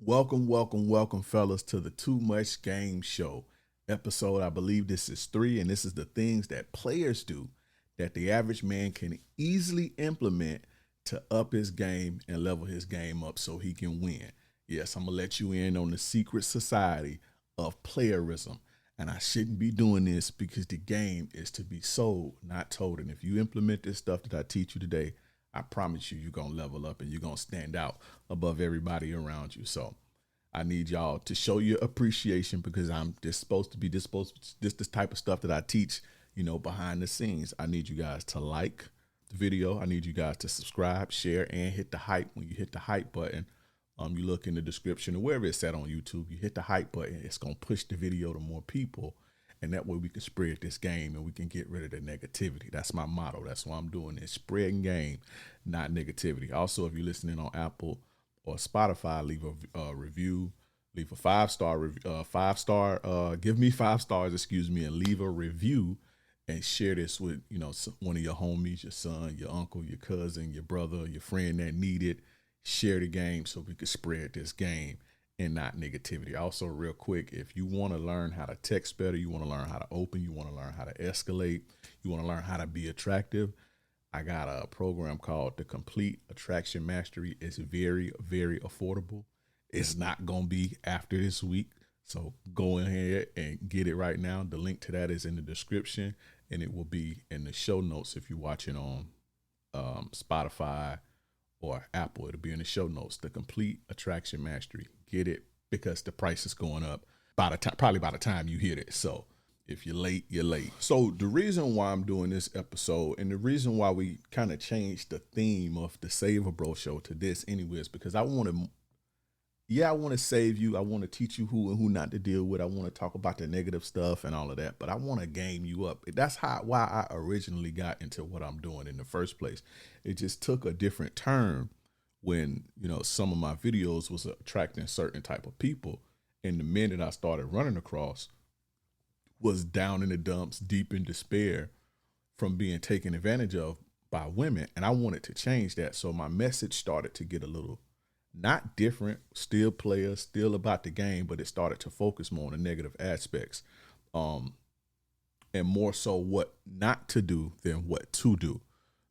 Welcome, fellas, to the Too Much Game Show episode. I believe this is 3, and this is the things that players do that the average man can easily implement to up his game and level his game up so he can win. Yes, I'm gonna let you in on the secret society of playerism. And I shouldn't be doing this because the game is to be sold, not told. And if you implement this stuff that I teach you today, I promise you, you're going to level up and you're going to stand out above everybody around you. So I need y'all to show your appreciation because I'm just supposed to be this type of stuff that I teach, behind the scenes. I need you guys to like the video. I need you guys to subscribe, share, and hit the hype. When you hit the hype button, you look in the description or wherever it's set on YouTube, you hit the hype button. It's going to push the video to more people. And that way we can spread this game and we can get rid of the negativity. That's my motto. That's why I'm doing this. Spreading game, not negativity. Also, if you're listening on Apple or Spotify, leave a review, leave a 5-star review, give me 5 stars, and leave a review and share this with, one of your homies, your son, your uncle, your cousin, your brother, your friend that need it. Share the game so we can spread this game and not negativity. Also, real quick, if you want to learn how to text better, you want to learn how to open, you want to learn how to escalate, you want to learn how to be attractive, I got a program called the Complete Attraction Mastery. It's very, very affordable. It's not going to be after this week. So go ahead and get it right now. The link to that is in the description and it will be in the show notes if you're watching on Spotify or Apple. It'll be in the show notes. The Complete Attraction Mastery. Get it because the price is going up probably by the time you hear it. So if you're late, you're late. So the reason why I'm doing this episode and the reason why we kind of changed the theme of the Save a Bro show to this anyway is because I want to save you. I want to teach you who and who not to deal with. I want to talk about the negative stuff and all of that, but I want to game you up. That's why I originally got into what I'm doing in the first place. It just took a different turn when, some of my videos was attracting certain type of people. And the men that I started running across was down in the dumps, deep in despair from being taken advantage of by women. And I wanted to change that. So my message started to get a little not different, still players, still about the game, but it started to focus more on the negative aspects. And more so what not to do than what to do.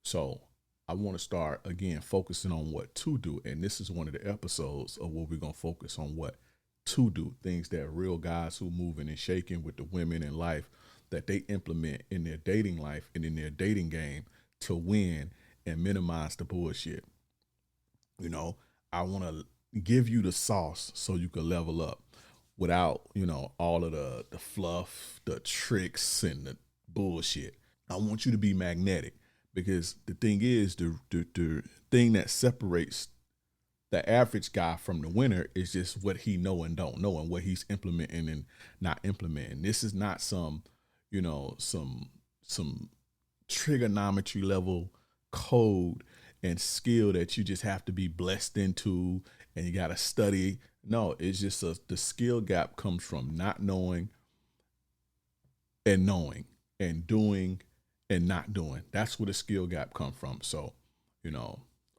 So I want to start again focusing on what to do. And this is one of the episodes of where we're going to focus on what to do, things that real guys who moving and shaking with the women in life that they implement in their dating life and in their dating game to win and minimize the bullshit. I want to give you the sauce so you can level up without, all of the fluff, the tricks and the bullshit. I want you to be magnetic because the thing is the thing that separates the average guy from the winner is just what he know and don't know and what he's implementing and not implementing. This is not some trigonometry level code and skill that you just have to be blessed into and you got to study. No, it's just the skill gap comes from not knowing and knowing and doing and not doing. That's where the skill gap come from. So,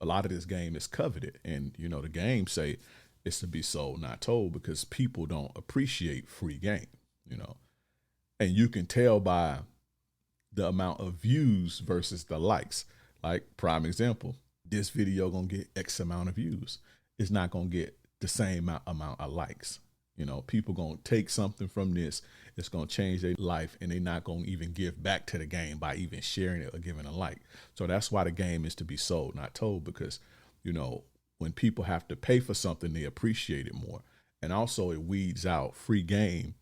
a lot of this game is coveted and, the game say it's to be sold, not told because people don't appreciate free game, and you can tell by the amount of views versus the likes. Like prime example, this video gonna get X amount of views. It's not gonna get the same amount of likes. People gonna take something from this. It's gonna change their life, and they're not gonna even give back to the game by even sharing it or giving a like. So that's why the game is to be sold, not told. Because when people have to pay for something, they appreciate it more. And also, it weeds out free game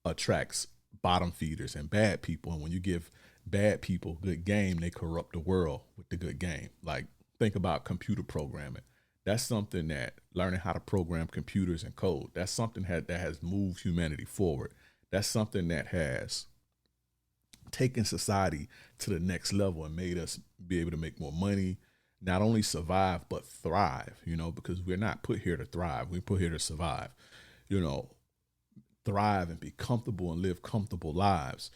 attracts bottom feeders and bad people. And when you give bad people good game, they corrupt the world with the good game. Like think about computer programming. That's something that learning how to program computers and code, that's something that has moved humanity forward. That's something that has taken society to the next level and made us be able to make more money, not only survive, but thrive, because we're not put here to thrive. We're put here to survive, thrive and be comfortable and live comfortable lives.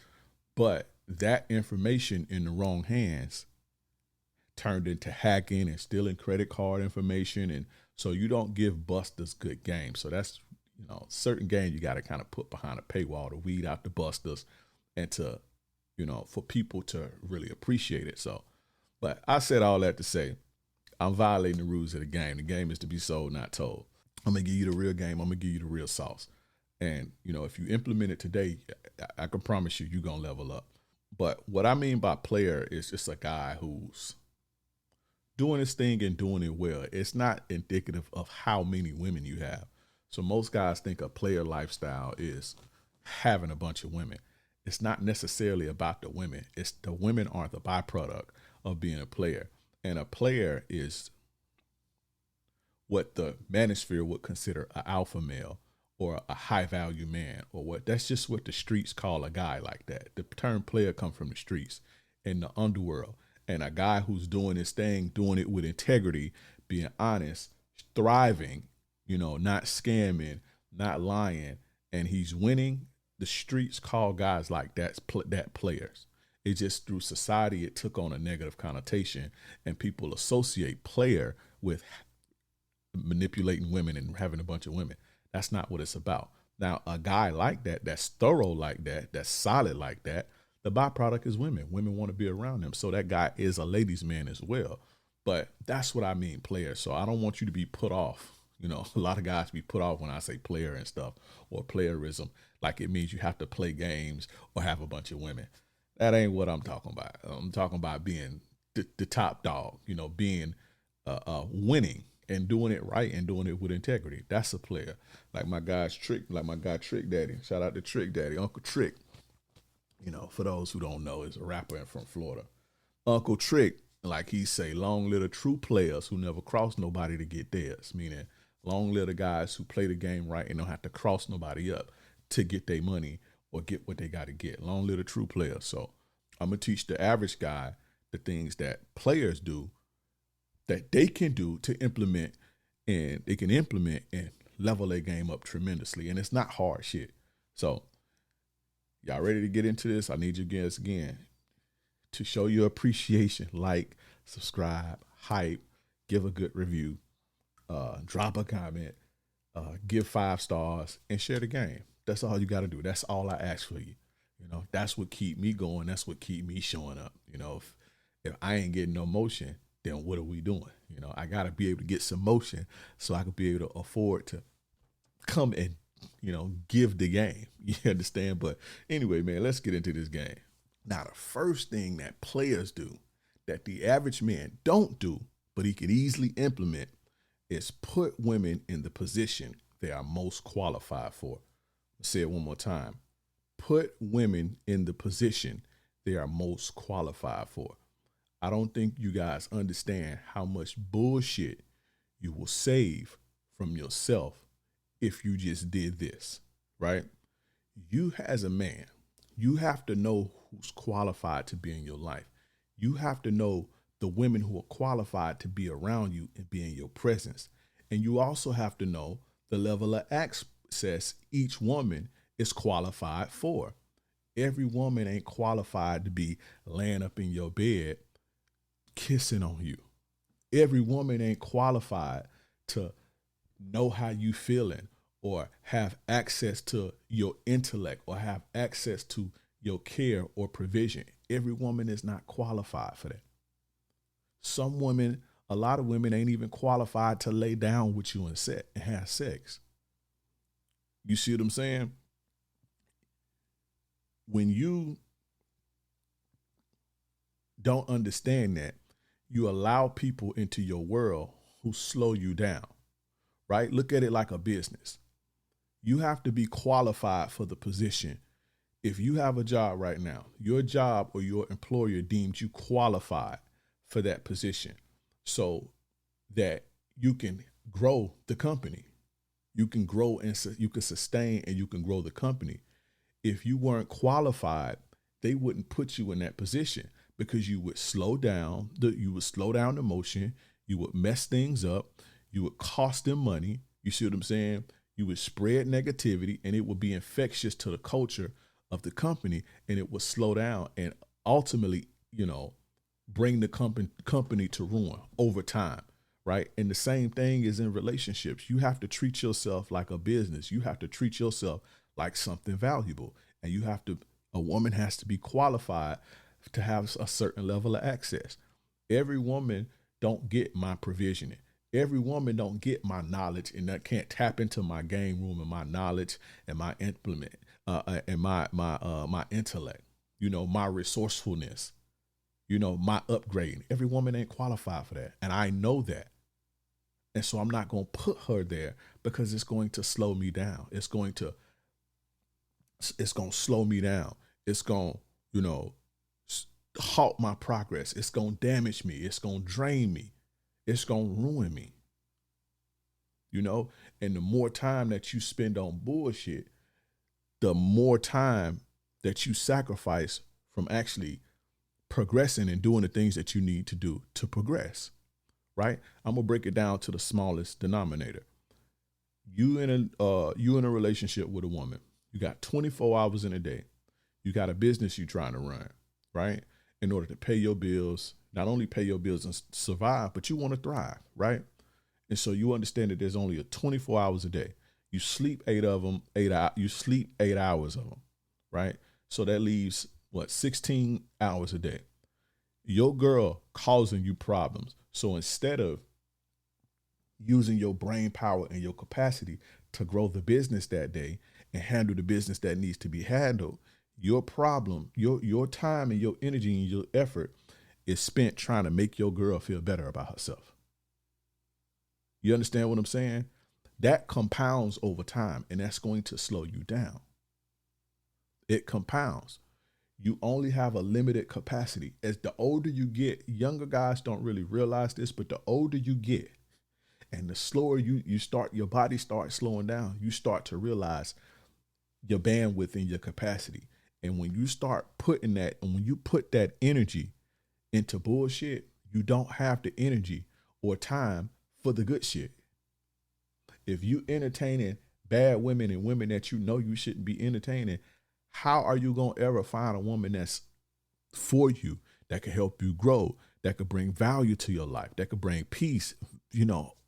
But that information in the wrong hands turned into hacking and stealing credit card information and So you don't give busters good games. So that's, certain games you got to kind of put behind a paywall to weed out the busters and to, for people to really appreciate it. So, but I said all that to say, I'm violating the rules of the game. The game is to be sold, not told. I'm going to give you the real game. I'm going to give you the real sauce. And, if you implement it today, I can promise you're going to level up. But what I mean by player is just a guy who's doing his thing and doing it well. It's not indicative of how many women you have. So most guys think a player lifestyle is having a bunch of women. It's not necessarily about the women. It's the women aren't the byproduct of being a player. And a player is what the manosphere would consider an alpha male or a high value man, or what that's just what the streets call a guy like that. The term player comes from the streets and the underworld. And a guy who's doing his thing, doing it with integrity, being honest, thriving, not scamming, not lying, and he's winning. The streets call guys like that players. It just through society, it took on a negative connotation, and people associate player with manipulating women and having a bunch of women. That's not what it's about. Now, a guy like that, that's thorough like that, that's solid like that, the byproduct is women. Women want to be around him. So that guy is a ladies' man as well. But that's what I mean, player. So I don't want you to be put off. A lot of guys be put off when I say player and stuff, or playerism, like it means you have to play games or have a bunch of women. That ain't what I'm talking about. I'm talking about being the top dog, being winning and doing it right and doing it with integrity. That's a player. Like my guy Trick Daddy. Shout out to Trick Daddy, Uncle Trick. For those who don't know, is a rapper from Florida. Uncle Trick, like he say, long live the true players who never cross nobody to get theirs. Meaning, long live the guys who play the game right and don't have to cross nobody up to get their money or get what they got to get. Long live the true players. So I'm going to teach the average guy the things that players do that they can do to implement, and they can implement and level their game up tremendously. And it's not hard shit. So y'all ready to get into this? I need you guys again to show your appreciation. Like, subscribe, hype, give a good review, drop a comment, give 5 stars, and share the game. That's all you got to do. That's all I ask for you. That's what keep me going. That's what keep me showing up. If I ain't getting no motion, then what are we doing? I got to be able to get some motion so I can be able to afford to come and, give the game. You understand? But anyway, man, let's get into this game. Now, the first thing that players do that the average man don't do, but he could easily implement, is put women in the position they are most qualified for. Let's say it one more time. Put women in the position they are most qualified for. I don't think you guys understand how much bullshit you will save from yourself if you just did this, right? You as a man, you have to know who's qualified to be in your life. You have to know the women who are qualified to be around you and be in your presence. And you also have to know the level of access each woman is qualified for. Every woman ain't qualified to be laying up in your bed kissing on you. Every woman ain't qualified to know how you feeling or have access to your intellect or have access to your care or provision. Every woman is not qualified for that. Some women, a lot of women ain't even qualified to lay down with you and have sex. You see what I'm saying? When you don't understand that, you allow people into your world who slow you down, right? Look at it like a business. You have to be qualified for the position. If you have a job right now, your job or your employer deems you qualified for that position so that you can grow the company. You can grow and you can sustain and you can grow the company. If you weren't qualified, they wouldn't put you in that position because you would slow down the motion. You would mess things up. You would cost them money. You see what I'm saying? You would spread negativity and it would be infectious to the culture of the company, and it would slow down and ultimately, bring the company to ruin over time, right? And the same thing is in relationships. You have to treat yourself like a business. You have to treat yourself like something valuable. And a woman has to be qualified to have a certain level of access. Every woman don't get my provisioning. Every woman don't get my knowledge and that can't tap into my game room and my knowledge and my implement and my intellect, my resourcefulness, my upgrading. Every woman ain't qualified for that. And I know that. And so I'm not going to put her there because it's going to slow me down. It's going to slow me down. It's going to, halt my progress. It's going to damage me. It's going to drain me. It's going to ruin me. And the more time that you spend on bullshit, the more time that you sacrifice from actually progressing and doing the things that you need to do to progress, right? I'm going to break it down to the smallest denominator. You in a relationship with a woman. You got 24 hours in a day. You got a business you're trying to run, right? In order to pay your bills, not only pay your bills and survive, but you want to thrive, right? And so you understand that there's only 24 hours a day. You sleep 8 of them, you sleep 8 hours of them, right? So that leaves 16 hours a day. Your girl causing you problems. So instead of using your brain power and your capacity to grow the business that day and handle the business that needs to be handled, your problem, your time and your energy and your effort is spent trying to make your girl feel better about herself. You understand what I'm saying? That compounds over time, and that's going to slow you down. It compounds. You only have a limited capacity. As the older you get, younger guys don't really realize this, but the older you get and the slower your body starts slowing down, you start to realize your bandwidth and your capacity. And when you start putting that, and when you put that energy into bullshit, you don't have the energy or time for the good shit. If you entertaining bad women and women that you shouldn't be entertaining, how are you going to ever find a woman that's for you, that can help you grow, that could bring value to your life, that could bring peace,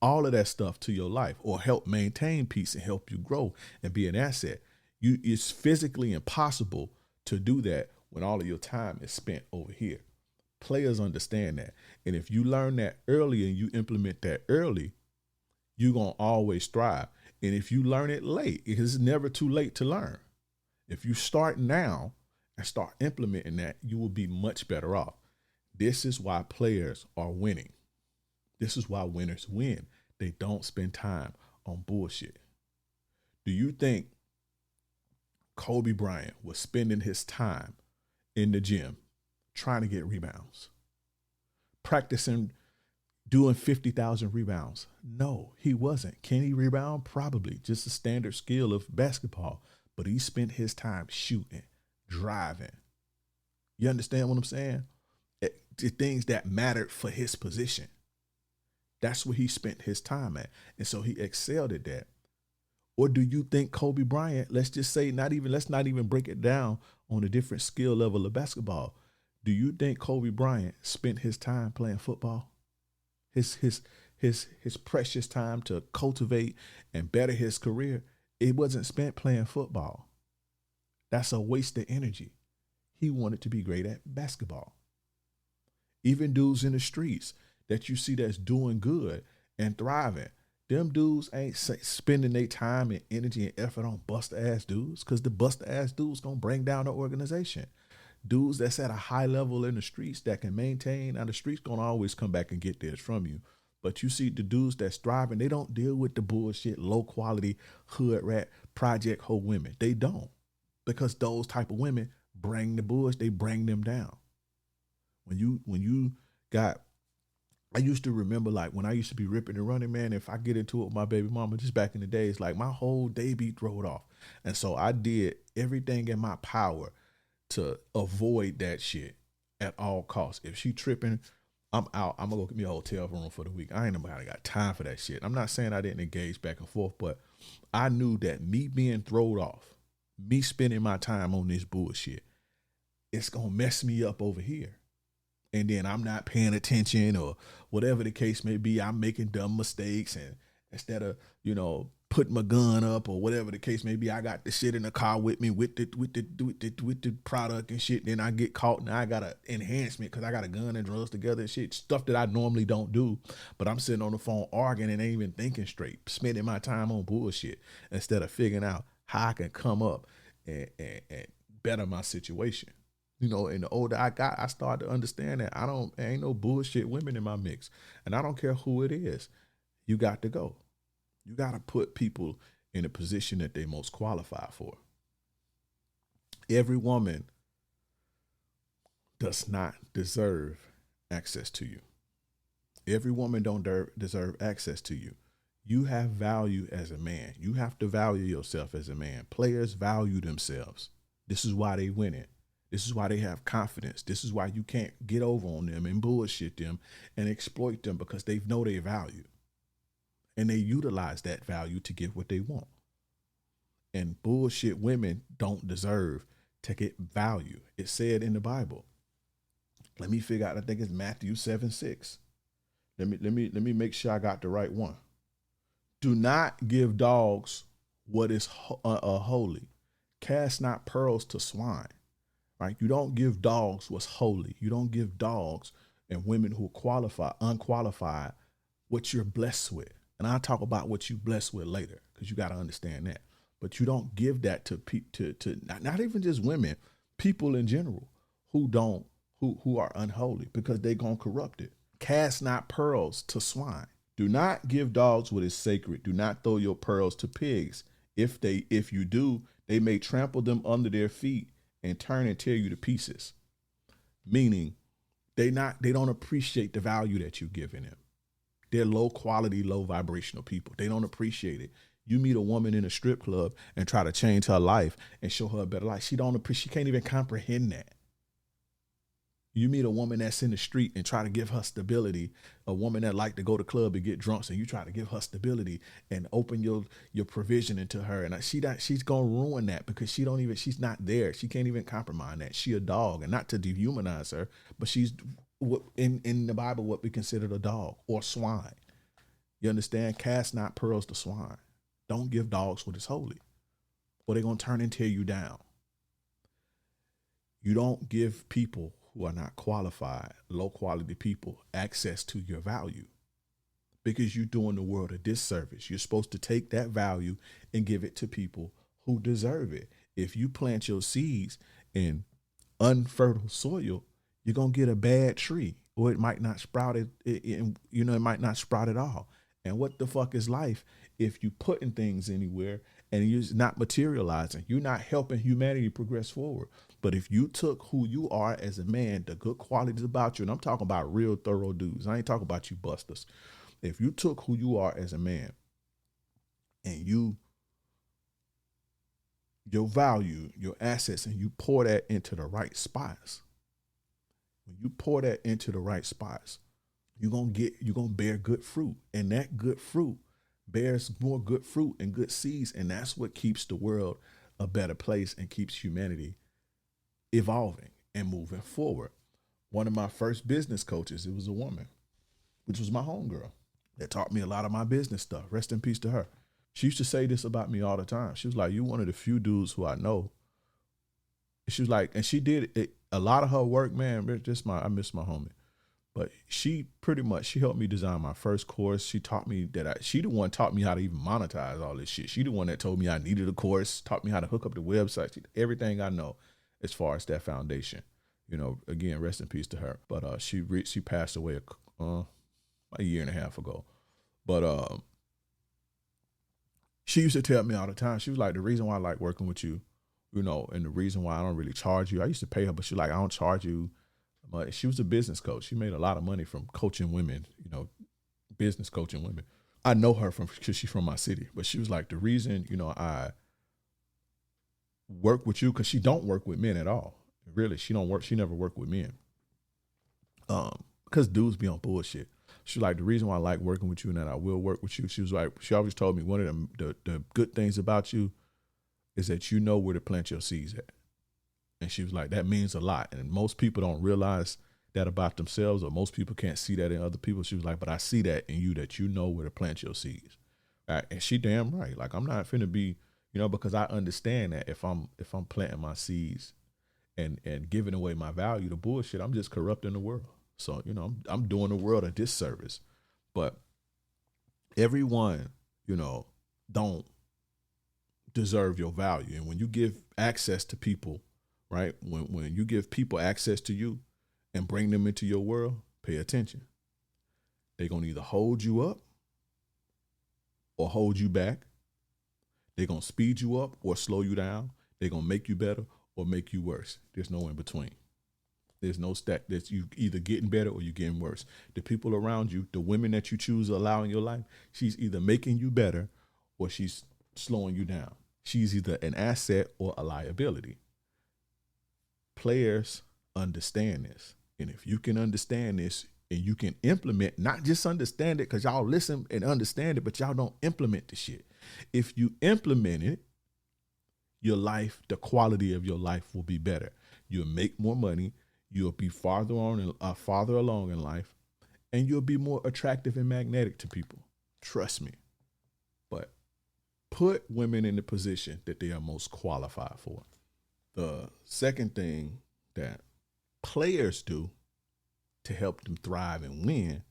all of that stuff to your life, or help maintain peace and help you grow and be an asset? It's physically impossible to do that when all of your time is spent over here. Players understand that. And if you learn that early and you implement that early, you're going to always thrive. And if you learn it late, it's never too late to learn. If you start now and start implementing that, you will be much better off. This is why players are winning. This is why winners win. They don't spend time on bullshit. Do you think Kobe Bryant was spending his time in the gym trying to get rebounds, practicing doing 50,000 rebounds? No, he wasn't. Can he rebound? Probably. Just a standard skill of basketball. But he spent his time shooting, driving. You understand what I'm saying? The things that mattered for his position. That's where he spent his time at. And so he excelled at that. Or do you think Kobe Bryant, let's not even break it down on a different skill level of basketball. Do you think Kobe Bryant spent his time playing football? His precious time to cultivate and better his career, it wasn't spent playing football. That's a waste of energy. He wanted to be great at basketball. Even dudes in the streets that you see that's doing good and thriving, them dudes ain't spending their time and energy and effort on bust-ass dudes, because the bust-ass dudes gonna bring down the organization. Dudes that's at a high level in the streets that can maintain, and the streets gonna always come back and get theirs from you. But you see the dudes that's thriving, they don't deal with the bullshit, low quality, hood rat, project hoe women. They don't. Because those type of women bring the bullshit, they bring them down. When you got, I used to remember like when I used to be ripping and running, man, if I get into it with my baby mama, just back in the days, like my whole day be thrown off. And so I did everything in my power to avoid that shit at all costs. If she tripping, I'm out. I'm gonna go get me a hotel room for the week. I ain't nobody got time for that shit. I'm not saying I didn't engage back and forth, but I knew that me being thrown off, me spending my time on this bullshit, it's gonna mess me up over here. and then I'm not paying attention or whatever the case may be. I'm making dumb mistakes, and instead of, putting my gun up or whatever the case may be, I got the shit in the car with me with the product and shit. Then I get caught and I got an enhancement because I got a gun and drugs together and shit, stuff that I normally don't do. But I'm sitting on the phone arguing and ain't even thinking straight, spending my time on bullshit instead of figuring out how I can come up and better my situation. And the older I got, I started to understand that ain't no bullshit women in my mix. And I don't care who it is. You got to go. You got to put people in a position that they most qualify for. Every woman does not deserve access to you. Every woman don't deserve access to you. You have value as a man. You have to value yourself as a man. Players value themselves. This is why they win it. This is why they have confidence. This is why you can't get over on them and bullshit them and exploit them, because they know their value. And they utilize that value to get what they want. And bullshit women don't deserve to get value. It's said in the Bible. Let me figure out, I think it's Matthew 7:6. Let me make sure I got the right one. Do not give dogs what is holy. Cast not pearls to swine. Right? You don't give dogs what's holy. You don't give dogs and women who qualify, unqualified, what you're blessed with. And I'll talk about what you blessed with later, because you got to understand that. But you don't give that to not even just women, people in general who are unholy, because they're going to corrupt it. Cast not pearls to swine. Do not give dogs what is sacred. Do not throw your pearls to pigs. If you do, they may trample them under their feet and turn and tear you to pieces. Meaning they don't appreciate the value that you're giving them. They're low quality, low vibrational people. They don't appreciate it. You meet a woman in a strip club and try to change her life and show her a better life. She can't even comprehend that. You meet a woman that's in the street and try to give her stability, a woman that like to go to club and get drunk, and you try to give her stability and open your provision into her. And she's going to ruin that, because she's not there. She can't even compromise that. She a dog, and not to dehumanize her, but she's in the Bible what we consider a dog or swine. You understand? Cast not pearls to swine. Don't give dogs what is holy, or they're going to turn and tear you down. You don't give people who are not qualified, low quality people, access to your value, because you're doing the world a disservice. You're supposed to take that value and give it to people who deserve it. If you plant your seeds in unfertile soil, you're going to get a bad tree, or it might not sprout it might not sprout at all. And what the fuck is life if you putting things anywhere and you're not materializing? You're not helping humanity progress forward. But if you took who you are as a man, the good qualities about you, and I'm talking about real thorough dudes, I ain't talking about you busters. If you took who you are as a man and your value, your assets, and you pour that into the right spots, when you pour that into the right spots, you're going to bear good fruit. And that good fruit bears more good fruit and good seeds. And that's what keeps the world a better place and keeps humanity evolving and moving forward. One of my first business coaches, it was a woman, which was my homegirl, that taught me a lot of my business stuff. Rest in peace to her. She used to say this about me all the time. She was like, "You one of the few dudes who I know." She was like, and she did it, a lot of her work, man. I miss my homie. But she helped me design my first course. She taught me she the one taught me how to even monetize all this shit. She the one that told me I needed a course, taught me how to hook up the website, everything I know as far as that foundation. Again, rest in peace to her. But she passed away a year and a half ago. But she used to tell me all the time, she was like, the reason why I like working with you, and the reason why I don't really charge you, I used to pay her, but she's like, I don't charge you. But she was a business coach. She made a lot of money from coaching women, business coaching women. I know her because she's from my city, but she was like, the reason, I work with you, because she don't work with men at all. Really, she never worked with men. Because dudes be on bullshit. She's like, the reason why I like working with you and that I will work with you, she was like, she always told me one of the good things about you is that you know where to plant your seeds at. And she was like, that means a lot. And most people don't realize that about themselves, or most people can't see that in other people. She was like, but I see that in you, that you know where to plant your seeds. Right? And she damn right. Like, I'm not finna be, because I understand that if I'm planting my seeds and giving away my value to bullshit, I'm just corrupting the world. So, I'm doing the world a disservice. But everyone, don't deserve your value. And when you give access to people, right? When you give people access to you and bring them into your world, pay attention. They're going to either hold you up or hold you back. They're going to speed you up or slow you down. They're going to make you better or make you worse. There's no in between. There's no stack that you either getting better or you getting worse. The people around you, the women that you choose to allow in your life, she's either making you better or she's slowing you down. She's either an asset or a liability. Players understand this. And if you can understand this and you can implement, not just understand it, because y'all listen and understand it, but y'all don't implement the shit. If you implement it, your life, the quality of your life will be better. You'll make more money. You'll be farther along in life, and you'll be more attractive and magnetic to people. Trust me. But put women in the position that they are most qualified for. The second thing that players do to help them thrive and win,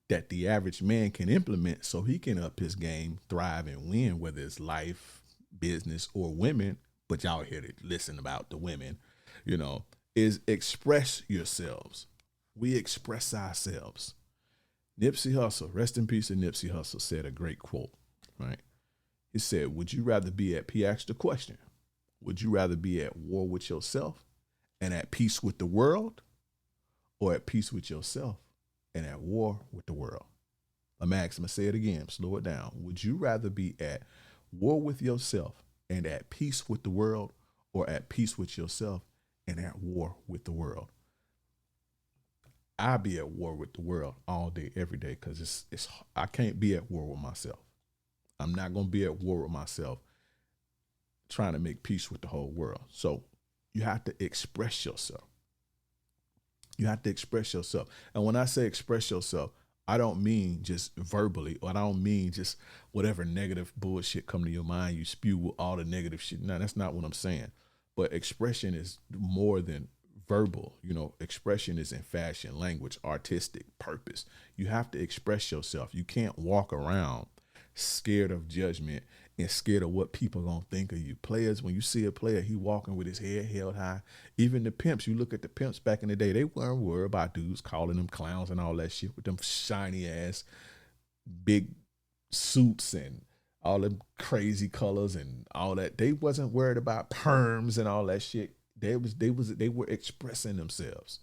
that the average man can implement so he can up his game, thrive and win, whether it's life, business, or women, but y'all here to listen about the women, is express yourselves. We express ourselves. Nipsey Hussle, rest in peace, and Nipsey Hussle said a great quote, right? He said, he asked the question, would you rather be at war with yourself and at peace with the world, or at peace with yourself and at war with the world? I'm going to say it again, slow it down. Would you rather be at war with yourself and at peace with the world, or at peace with yourself and at war with the world? I be at war with the world all day, every day, because I can't be at war with myself. I'm not going to be at war with myself trying to make peace with the whole world. So you have to express yourself. You have to express yourself. And when I say express yourself, I don't mean just verbally, or I don't mean just whatever negative bullshit come to your mind, you spew all the negative shit. No, that's not what I'm saying. But expression is more than verbal. Expression is in fashion, language, artistic, purpose. You have to express yourself. You can't walk around scared of judgment and scared of what people are going to think of you. Players, when you see a player, he walking with his head held high. Even the pimps, you look at the pimps back in the day, they weren't worried about dudes calling them clowns and all that shit with them shiny ass big suits and all them crazy colors and all that. They wasn't worried about perms and all that shit. They were expressing themselves,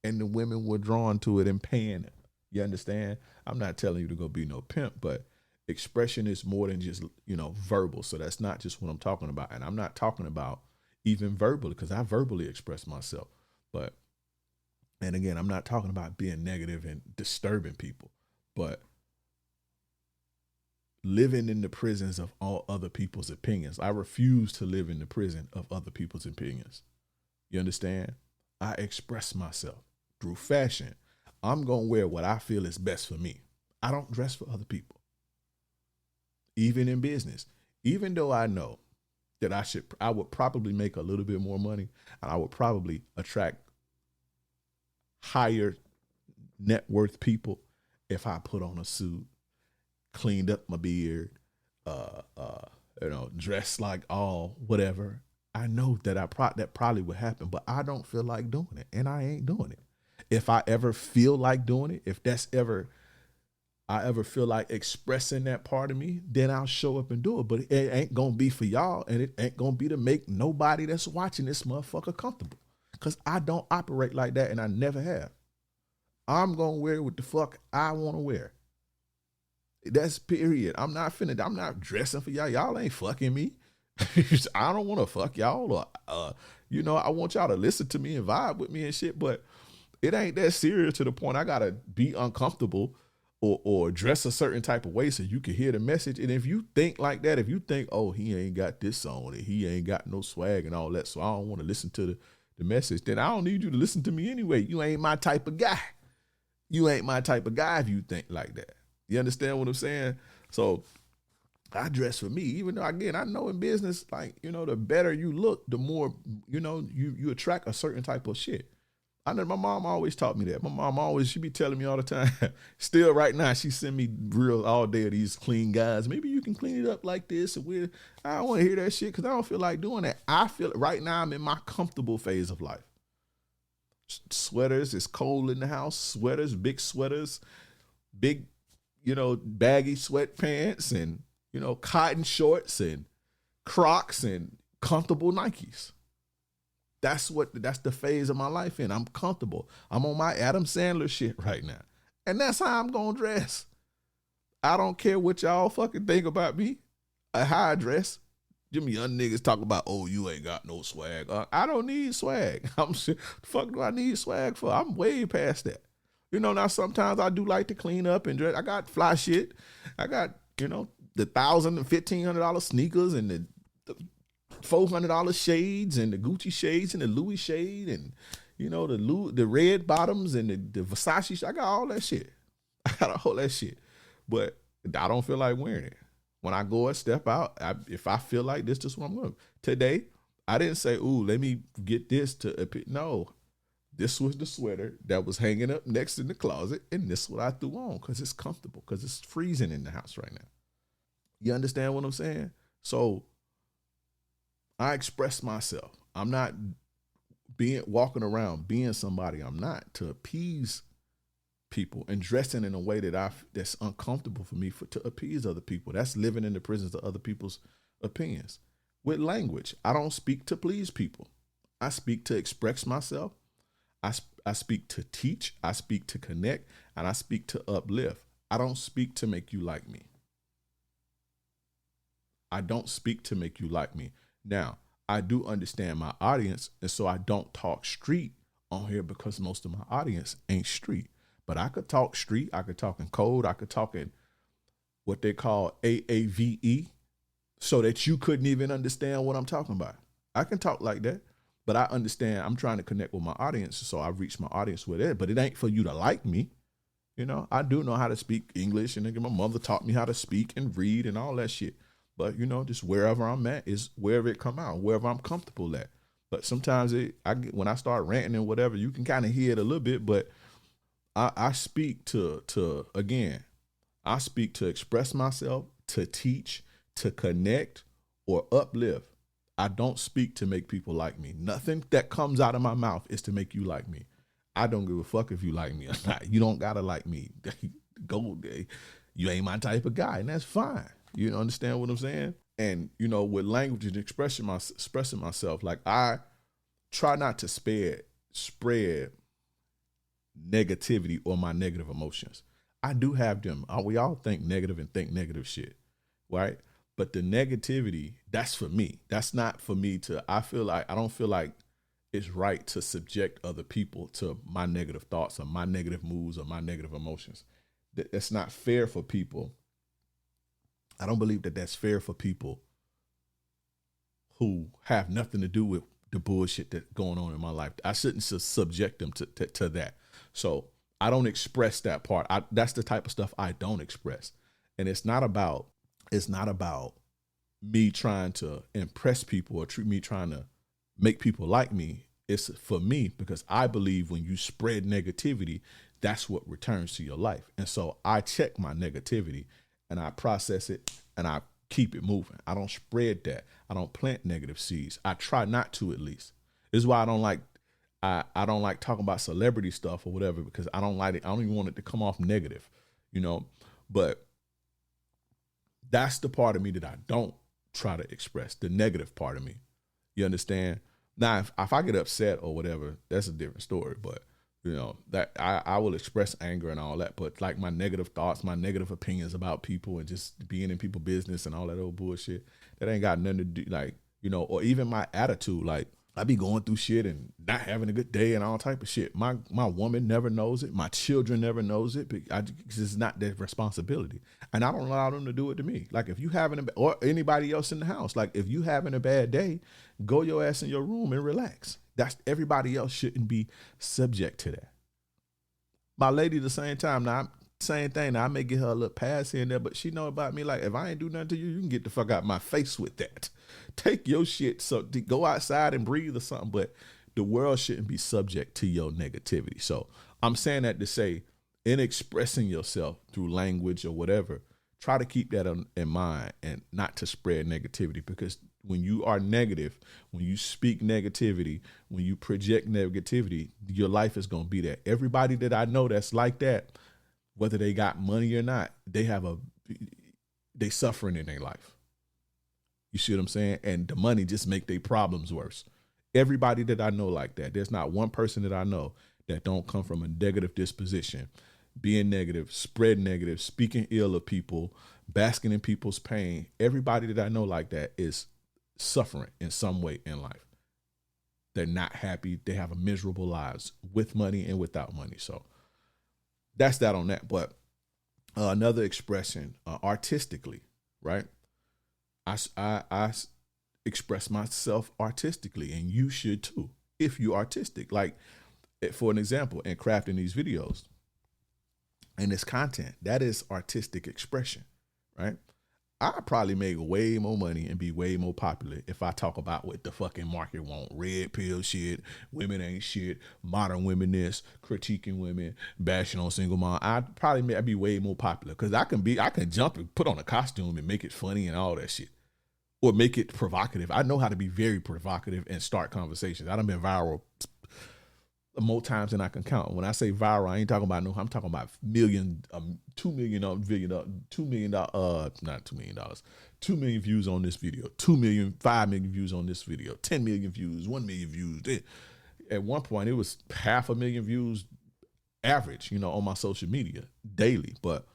and the women were drawn to it and paying them. You understand? I'm not telling you to go be no pimp, but expression is more than just, verbal. So that's not just what I'm talking about. And I'm not talking about even verbally, because I verbally express myself. And again, I'm not talking about being negative and disturbing people, but living in the prisons of all other people's opinions. I refuse to live in the prison of other people's opinions. You understand? I express myself through fashion. I'm going to wear what I feel is best for me. I don't dress for other people. Even in business, even though I know that I would probably make a little bit more money, and I would probably attract higher net worth people if I put on a suit, cleaned up my beard, dressed like all whatever. I know that that probably would happen, but I don't feel like doing it, and I ain't doing it. If I ever feel like doing it, if I ever feel like expressing that part of me, then I'll show up and do it. But it ain't going to be for y'all, and it ain't going to be to make nobody that's watching this motherfucker comfortable, because I don't operate like that, and I never have. I'm going to wear what the fuck I want to wear. That's period. I'm not dressing for y'all. Y'all ain't fucking me. I don't want to fuck y'all, or, I want y'all to listen to me and vibe with me and shit, but it ain't that serious to the point I got to be uncomfortable or dress a certain type of way so you can hear the message. And if you think like that, if you think, oh, he ain't got this on and he ain't got no swag and all that, so I don't want to listen to the message, then I don't need you to listen to me anyway. You ain't my type of guy. You ain't my type of guy if you think like that. You understand what I'm saying? So I dress for me, even though, again, I know in business, like, the better you look, the more, you attract a certain type of shit. I know my mom always taught me that. My mom she be telling me all the time. Still right now, she send me real all day of these clean guys. Maybe you can clean it up like this. And I don't want to hear that shit because I don't feel like doing that. I feel right now I'm in my comfortable phase of life. Sweaters, it's cold in the house. Sweaters, big, baggy sweatpants and, cotton shorts and Crocs and comfortable Nikes. That's the phase of my life in. I'm comfortable. I'm on my Adam Sandler shit right now. And that's how I'm going to dress. I don't care what y'all fucking think about me. How I dress. Them young niggas talk about, oh, you ain't got no swag. I don't need swag. I'm sure, the fuck do I need swag for? I'm way past that. Now sometimes I do like to clean up and dress. I got fly shit. I got, the $1,000 and $1,500 sneakers and the $400 shades and the Gucci shades and the Louis shade and, the red bottoms and the Versace. I got all that shit. I got all that shit. But I don't feel like wearing it. When I go and step out, if I feel like this is what I'm going. Today, I didn't say, ooh, let me get this to. No, this was the sweater that was hanging up next in the closet, and this is what I threw on because it's comfortable, because it's freezing in the house right now. You understand what I'm saying? So I express myself. I'm not walking around being somebody I'm not to appease people and dressing in a way that's uncomfortable for me to appease other people. That's living in the prisons of other people's opinions. With language, I don't speak to please people. I speak to express myself. I speak to teach. I speak to connect, and I speak to uplift. I don't speak to make you like me. I don't speak to make you like me. Now, I do understand my audience, and so I don't talk street on here because most of my audience ain't street. But I could talk street. I could talk in code. I could talk in what they call AAVE so that you couldn't even understand what I'm talking about. I can talk like that, but I understand I'm trying to connect with my audience, so I reach my audience with it. But it ain't for you to like me. I do know how to speak English, and my mother taught me how to speak and read and all that shit. But, just wherever I'm at is wherever it come out, wherever I'm comfortable at. But sometimes when I start ranting and whatever, you can kind of hear it a little bit, but I speak to express myself, to teach, to connect, or uplift. I don't speak to make people like me. Nothing that comes out of my mouth is to make you like me. I don't give a fuck if you like me or not. You don't gotta like me. Go there. You ain't my type of guy, and that's fine. You understand what I'm saying? And with language and expressing myself, like I try not to spread negativity or my negative emotions. I do have them. We all think negative and think negative shit, right? But the negativity, that's for me. That's not for me I don't feel like it's right to subject other people to my negative thoughts or my negative moods or my negative emotions. That's not fair for people. I don't believe that that's fair for people who have nothing to do with the bullshit that's going on in my life. I shouldn't subject them to that. So I don't express that part. That's the type of stuff I don't express. And it's not about me trying to impress people or me trying to make people like me. It's for me because I believe when you spread negativity, that's what returns to your life. And so I check my negativity and I process it and I keep it moving. I don't spread that. I don't plant negative seeds. I try not to, at least. This is why I don't like talking about celebrity stuff or whatever, because I don't like it. I don't even want it to come off negative, but that's the part of me that I don't try to express, the negative part of me. You understand? Now, if I get upset or whatever, that's a different story, but that I will express anger and all that, but like my negative thoughts, my negative opinions about people and just being in people's business and all that old bullshit, that ain't got nothing to do, or even my attitude. Like I be going through shit and not having a good day and all type of shit. My woman never knows it. My children never knows it because it's not their responsibility. And I don't allow them to do it to me. Like if you having or anybody else in the house, like if you having a bad day, go your ass in your room and relax. That's everybody else shouldn't be subject to that. My lady, the same time. Now, same thing. Now I may get her a little pass here and there, but she know about me. Like if I ain't do nothing to you, you can get the fuck out my face with that. Take your shit. So go outside and breathe or something. But the world shouldn't be subject to your negativity. So I'm saying that to say, in expressing yourself through language or whatever, try to keep that in mind and not to spread negativity, because when you are negative, when you speak negativity, when you project negativity, your life is going to be that. Everybody that I know that's like that, whether they got money or not, they suffering in their life. You see what I'm saying? And the money just make their problems worse. Everybody that I know like that, there's not one person that I know that don't come from a negative disposition, being negative, spread negative, speaking ill of people, basking in people's pain. Everybody that I know like that is suffering in some way in life. They're not happy. They have a miserable lives with money and without money. So that's that on that. But another expression, artistically, right? I express myself artistically, and you should too, if you're artistic. Like, for an example, in crafting these videos and this content, that is artistic expression, right? I probably make way more money and be way more popular if I talk about what the fucking market want. Red pill shit, women ain't shit, modern women this, critiquing women, bashing on single mom. I'd be way more popular because I can jump and put on a costume and make it funny and all that shit. Or make it provocative. I know how to be very provocative and start conversations. I done been viral more times than I can count. When I say viral, I ain't talking about I'm talking about $2 million views on this video, 2 million, 5 million views on this video, 10 million views, 1 million views. At one point, it was 500,000 views average, on my social media daily. But,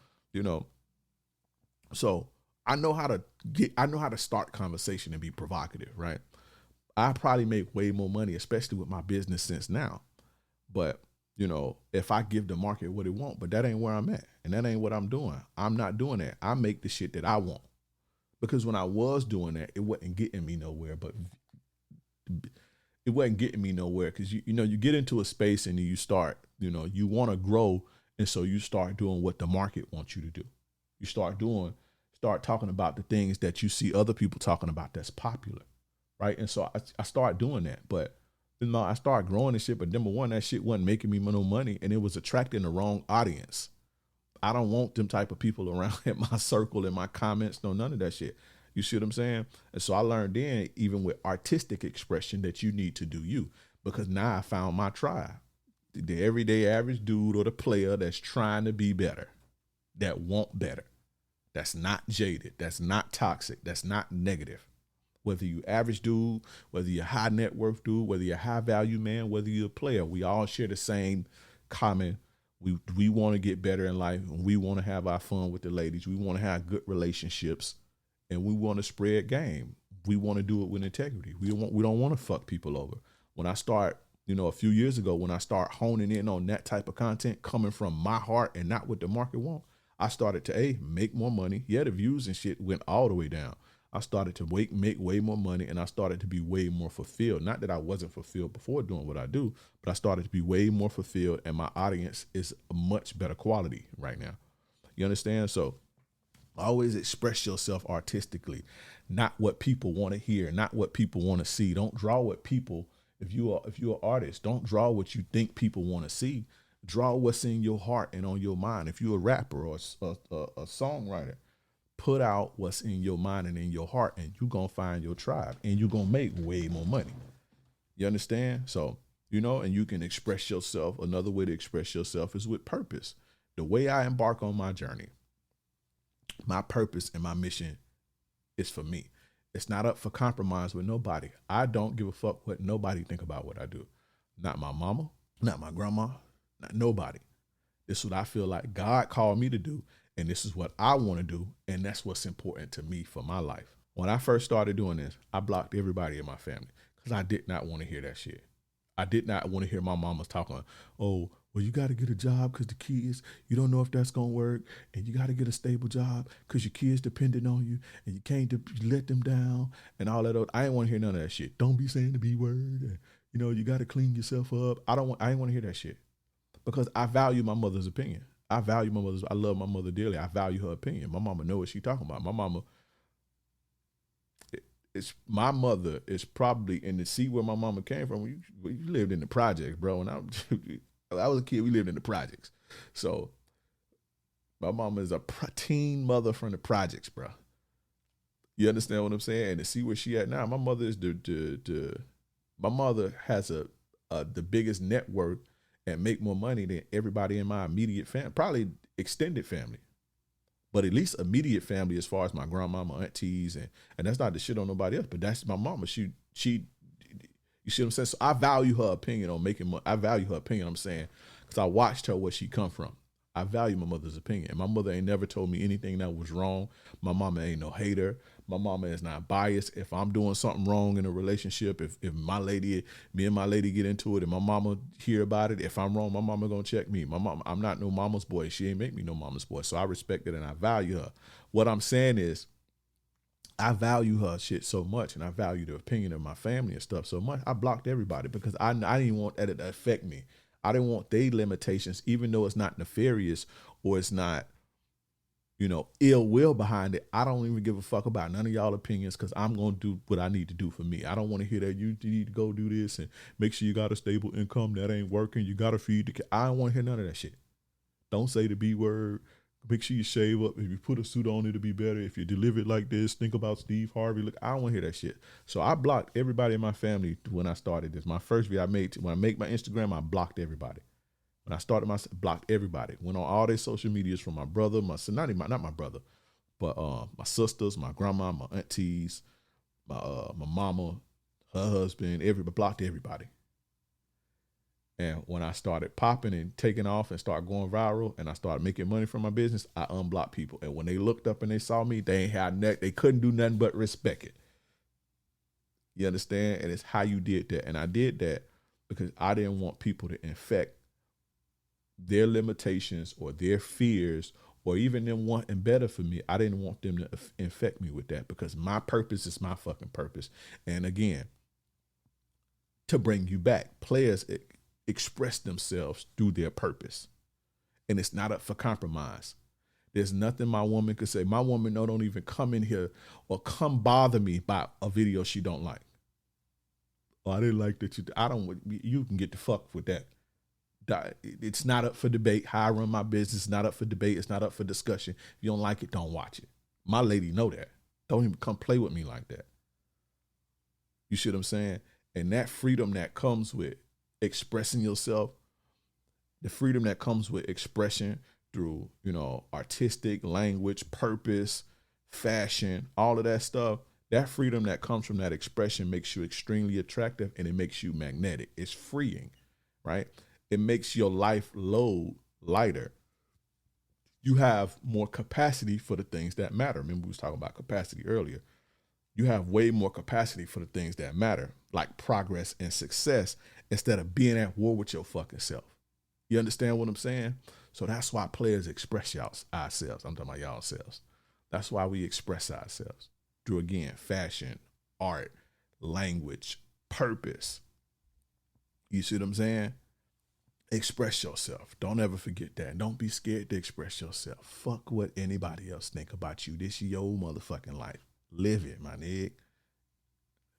so I know how to start conversation and be provocative, right? I probably make way more money, especially with my business sense now. But, if I give the market what it wants, but that ain't where I'm at. And that ain't what I'm doing. I'm not doing that. I make the shit that I want. Because when I was doing that, it wasn't getting me nowhere. But it wasn't getting me nowhere because, you get into a space and you start, you want to grow. And so you start doing what the market wants you to do. You start talking about the things that you see other people talking about that's popular, right? And so I started doing that. But I started growing and shit, but number one, that shit wasn't making me no money, and it was attracting the wrong audience. I don't want them type of people around in my circle, in my comments, none of that shit. You see what I'm saying? And so I learned then, even with artistic expression, that you need to do you, because now I found my tribe. The everyday average dude or the player that's trying to be better, that want better, that's not jaded, that's not toxic, that's not negative. Whether you average dude, whether you're high net worth dude, whether you're high value man, whether you're a player, we all share the same common. We want to get better in life, and we want to have our fun with the ladies. We want to have good relationships, and we want to spread game. We want to do it with integrity. We don't want to fuck people over. When I start, a few years ago, when I start honing in on that type of content coming from my heart and not what the market want, I started to make more money. Yeah, the views and shit went all the way down. I started to make way more money, and I started to be way more fulfilled. Not that I wasn't fulfilled before doing what I do, but I started to be way more fulfilled, and my audience is a much better quality right now. You understand? So always express yourself artistically, not what people want to hear, not what people want to see. Don't draw what people, if you're an artist, don't draw what you think people want to see. Draw what's in your heart and on your mind. If you're a rapper or a songwriter, put out what's in your mind and in your heart, and you're going to find your tribe, and you're going to make way more money. You understand? So, and you can express yourself. Another way to express yourself is with purpose. The way I embark on my journey, my purpose and my mission is for me. It's not up for compromise with nobody. I don't give a fuck what nobody think about what I do. Not my mama, not my grandma, not nobody. This is what I feel like God called me to do. And this is what I want to do. And that's what's important to me for my life. When I first started doing this, I blocked everybody in my family because I did not want to hear that shit. I did not want to hear my mama talking, oh, well, you got to get a job because the kids, you don't know if that's going to work. And you got to get a stable job because your kids depending on you and you can't let them down and all that. I ain't want to hear none of that shit. Don't be saying the B word. And, you got to clean yourself up. I ain't want to hear that shit because I value my mother's opinion. I love my mother dearly. I value her opinion. My mama know what she talking about. My mama, my mother is probably, and to see where my mama came from, we lived in the projects, bro. And I was a kid, we lived in the projects. So my mama is a teen mother from the projects, bro. You understand what I'm saying? And to see where she at now, my mother is my mother has the biggest net worth and make more money than everybody in my immediate family, probably extended family, but at least immediate family as far as my grandmama, aunties, and that's not the shit on nobody else, but that's my mama. She, you see what I'm saying? So I value her opinion on making money. I value her opinion, I'm saying, because I watched her where she come from. I value my mother's opinion. My mother ain't never told me anything that was wrong. My mama ain't no hater. My mama is not biased. If I'm doing something wrong in a relationship, if me and my lady get into it and my mama hear about it, if I'm wrong, my mama gonna check me. My mama, I'm not no mama's boy. She ain't make me no mama's boy. So I respect it and I value her. What I'm saying is I value her shit so much and I value the opinion of my family and stuff so much. I blocked everybody because I didn't want that to affect me. I didn't want their limitations, even though it's not nefarious or it's not, ill will behind it. I don't even give a fuck about none of y'all opinions because I'm going to do what I need to do for me. I don't want to hear that you need to go do this and make sure you got a stable income. That ain't working. You got to feed the kid. I don't want to hear none of that shit. Don't say the B word. Make sure you shave up. If you put a suit on, it'll be better. If you deliver it like this, think about Steve Harvey. Look, I don't want to hear that shit. So I blocked everybody in my family when I started this. My first video when I make my Instagram, I blocked everybody. When I started blocked everybody. Went on all their social medias from my brother, my son, not my brother, but my sisters, my grandma, my aunties, my mama, her husband, blocked everybody. And when I started popping and taking off and started going viral and I started making money from my business, I unblocked people. And when they looked up and they saw me, they couldn't do nothing but respect it. You understand? And it's how you did that. And I did that because I didn't want people to infect their limitations or their fears or even them wanting better for me. I didn't want them to infect me with that because my purpose is my fucking purpose. And again, to bring you back, players express themselves through their purpose. And it's not up for compromise. There's nothing my woman could say. My woman don't even come in here or come bother me about a video she don't like. Oh, I didn't like that. You can get the fuck with that. It's not up for debate. How I run my business is not up for debate. It's not up for discussion. If you don't like it, don't watch it. My lady know that. Don't even come play with me like that. You see what I'm saying? And that freedom that comes with expressing yourself, the freedom that comes with expression through, artistic language, purpose, fashion, all of that stuff, that freedom that comes from that expression makes you extremely attractive and it makes you magnetic. It's freeing, right? It makes your life load lighter. You have more capacity for the things that matter. Remember, we was talking about capacity earlier. You have way more capacity for the things that matter, like progress and success, instead of being at war with your fucking self. You understand what I'm saying? So that's why players express ourselves. I'm talking about y'all selves. That's why we express ourselves through, again, fashion, art, language, purpose. You see what I'm saying? Express yourself. Don't ever forget that. Don't be scared to express yourself. Fuck what anybody else think about you. This is your motherfucking life. Live it, my nigga.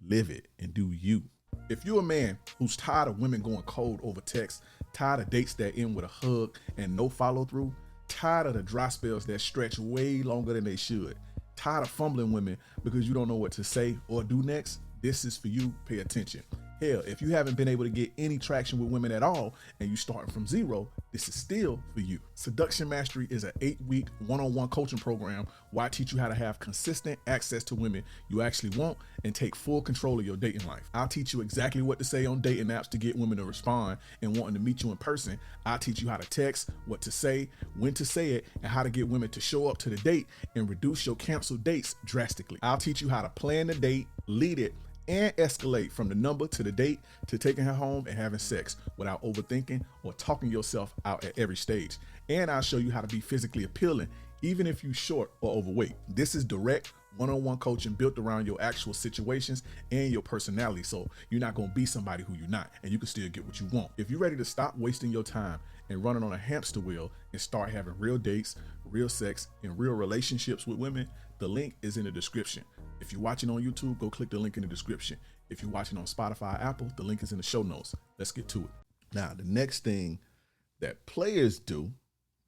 Live it and do you. If you're a man who's tired of women going cold over text, tired of dates that end with a hug and no follow through, tired of the dry spells that stretch way longer than they should, tired of fumbling women because you don't know what to say or do next, this is for you. Pay attention. Hell, if you haven't been able to get any traction with women at all and you starting from zero, this is still for you. Seduction Mastery is an 8-week one-on-one coaching program where I teach you how to have consistent access to women you actually want and take full control of your dating life. I'll teach you exactly what to say on dating apps to get women to respond and wanting to meet you in person. I'll teach you how to text, what to say, when to say it, and how to get women to show up to the date and reduce your canceled dates drastically. I'll teach you how to plan the date, lead it, and escalate from the number to the date to taking her home and having sex without overthinking or talking yourself out at every stage. And I'll show you how to be physically appealing even if you're short or overweight. This is direct one-on-one coaching built around your actual situations and your personality, so you're not going to be somebody who you're not, and you can still get what you want. If you're ready to stop wasting your time and running on a hamster wheel and start having real dates, real sex, and real relationships with women, the link is in the description. If you're watching on YouTube, go click the link in the description. If you're watching on Spotify, Apple, the link is in the show notes. Let's get to it. Now, the next thing that players do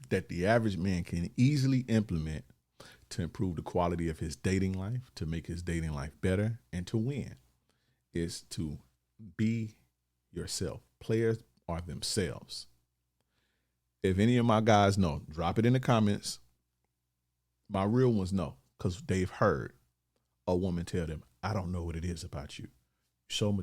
that the average man can easily implement to improve the quality of his dating life, to make his dating life better, and to win is to be yourself. Players are themselves. If any of my guys know, drop it in the comments. My real ones know, because they've heard a woman tell them, I don't know what it is about you. So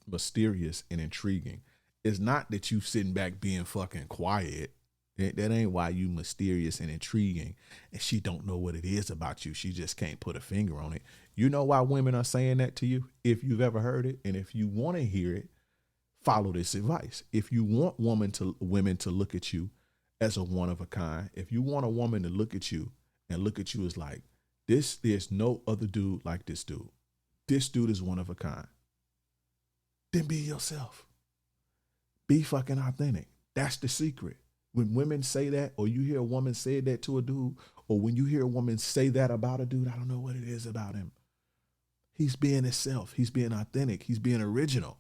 mysterious and intriguing. It's not that you sitting back being fucking quiet. That ain't why you mysterious and intriguing and she don't know what it is about you. She just can't put a finger on it. You know why women are saying that to you? If you've ever heard it, and if you want to hear it, follow this advice. If you want women to look at you as a one of a kind, if you want a woman to look at you and look at you as like, there's no other dude like this dude. This dude is one of a kind. Then be yourself. Be fucking authentic. That's the secret. When women say that, or you hear a woman say that to a dude, or when you hear a woman say that about a dude, I don't know what it is about him. He's being himself. He's being authentic. He's being original.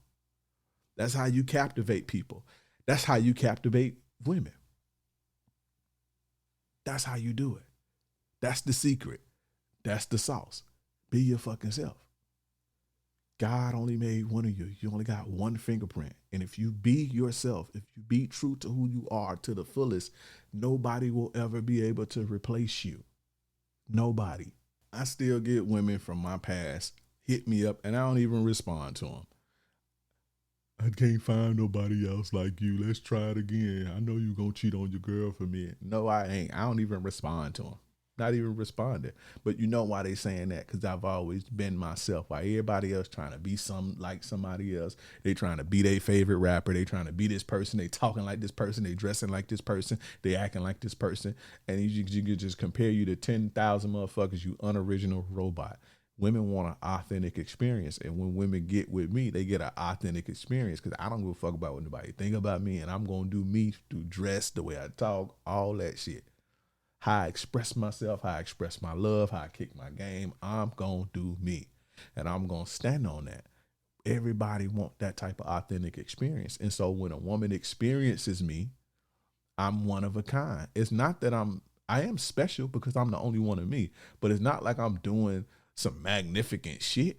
That's how you captivate people. That's how you captivate women. That's how you do it. That's the secret. That's the sauce. Be your fucking self. God only made one of you. You only got one fingerprint. And if you be yourself, if you be true to who you are to the fullest, nobody will ever be able to replace you. Nobody. I still get women from my past hit me up and I don't even respond to them. I can't find nobody else like you. Let's try it again. I know you gonna cheat on your girl for me. No, I ain't. I don't even respond to them. Not even responding. But you know why they saying that? Because I've always been myself. While everybody else trying to be like somebody else. They trying to be their favorite rapper. They trying to be this person. They talking like this person. They dressing like this person. They acting like this person. And you could just compare you to 10,000 motherfuckers, you unoriginal robot. Women want an authentic experience. And when women get with me, they get an authentic experience because I don't give a fuck about what nobody think about me. And I'm going to do me, do dress, the way I talk, all that shit. How I express myself, how I express my love, how I kick my game. I'm going to do me. And I'm going to stand on that. Everybody want that type of authentic experience. And so when a woman experiences me, I'm one of a kind. It's not that I am special because I'm the only one of me, but it's not like I'm doing some magnificent shit.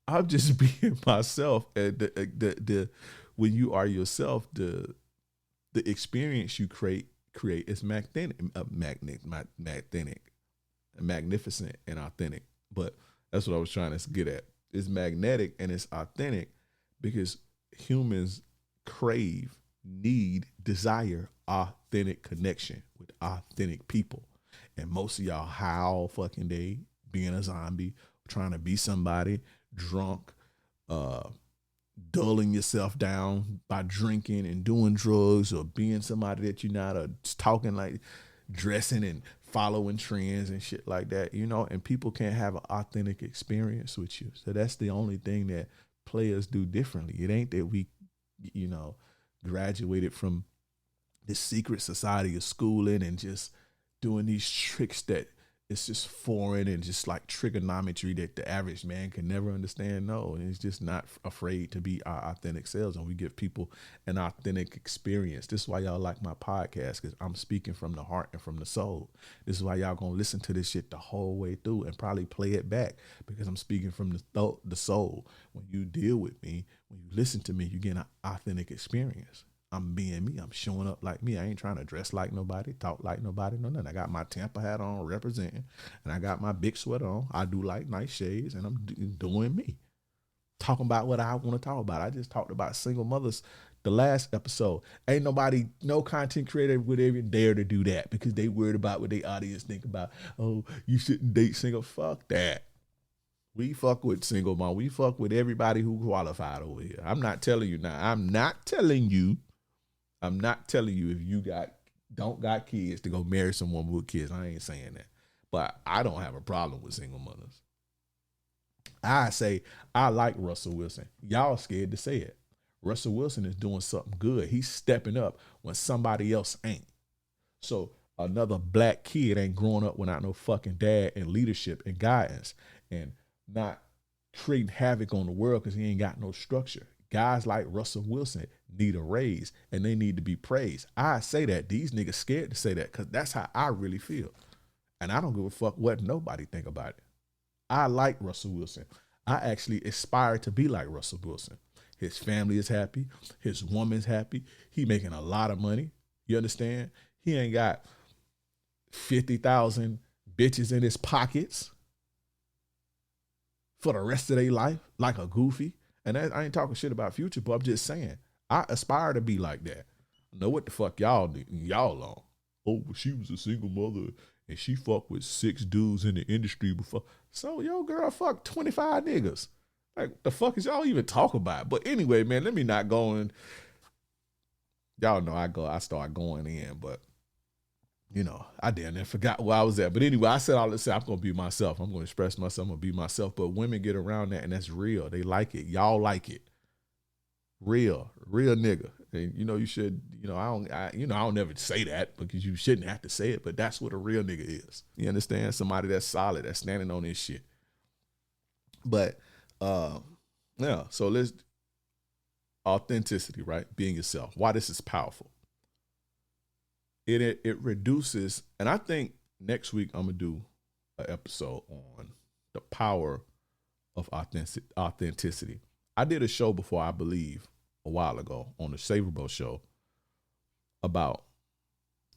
I'm just being myself. And when you are yourself, the experience you create is magnificent and authentic. But that's what I was trying to get at. It's magnetic and it's authentic because humans crave, need, desire authentic connection with authentic people. And most of y'all high all fucking day, being a zombie, trying to be somebody, drunk, dulling yourself down by drinking and doing drugs or being somebody that you're not, or talking like dressing and following trends and shit like that, you know, and people can't have an authentic experience with you. So that's the only thing that players do differently. It ain't that we, you know, graduated from this secret society of schooling and just doing these tricks that it's just foreign and just like trigonometry that the average man can never understand. No, and it's just not afraid to be our authentic selves, and we give people an authentic experience. This is why y'all like my podcast, because I'm speaking from the heart and from the soul. This is why y'all gonna listen to this shit the whole way through and probably play it back, because I'm speaking from the soul. When you deal with me, when you listen to me, you get an authentic experience. I'm being me. I'm showing up like me. I ain't trying to dress like nobody, talk like nobody, no nothing. I got my Tampa hat on, representing, and I got my big sweater on. I do like nice shades, and I'm doing me. Talking about what I want to talk about. I just talked about single mothers the last episode. Ain't nobody, no content creator would even dare to do that because they worried about what their audience think about. Oh, you shouldn't date single. Fuck that. We fuck with single mom. We fuck with everybody who qualified over here. I'm not telling you now. I'm not telling you if you don't got kids to go marry someone with kids. I ain't saying that. But I don't have a problem with single mothers. I say I like Russell Wilson. Y'all scared to say it. Russell Wilson is doing something good. He's stepping up when somebody else ain't. So another black kid ain't growing up without no fucking dad and leadership and guidance and not creating havoc on the world because he ain't got no structure. Guys like Russell Wilson need a raise and they need to be praised. I say that. These niggas scared to say that because that's how I really feel. And I don't give a fuck what nobody think about it. I like Russell Wilson. I actually aspire to be like Russell Wilson. His family is happy. His woman's happy. He making a lot of money. You understand? He ain't got 50,000 bitches in his pockets for the rest of their life like a goofy. And I ain't talking shit about Future, but I'm just saying, I aspire to be like that. I know what the fuck y'all on. Oh, she was a single mother and she fucked with 6 dudes in the industry before. So your girl fucked 25 niggas. Like, the fuck is y'all even talk about? But anyway, man, let me not go in. Y'all know I start going in, but you know, I damn near forgot where I was at. But anyway, I said all this, I'm going to be myself. I'm going to express myself. I'm going to be myself. But women get around that, and that's real. They like it. Y'all like it. Real nigga. And you know, you should, you know, I don't never say that because you shouldn't have to say it, but that's what a real nigga is. You understand? Somebody that's solid, that's standing on this shit. But, yeah, so let's, authenticity, right? Being yourself. Why this is powerful. It reduces, and I think next week I'm going to do an episode on the power of authenticity. I did a show before, I believe, a while ago on the Saverbo show about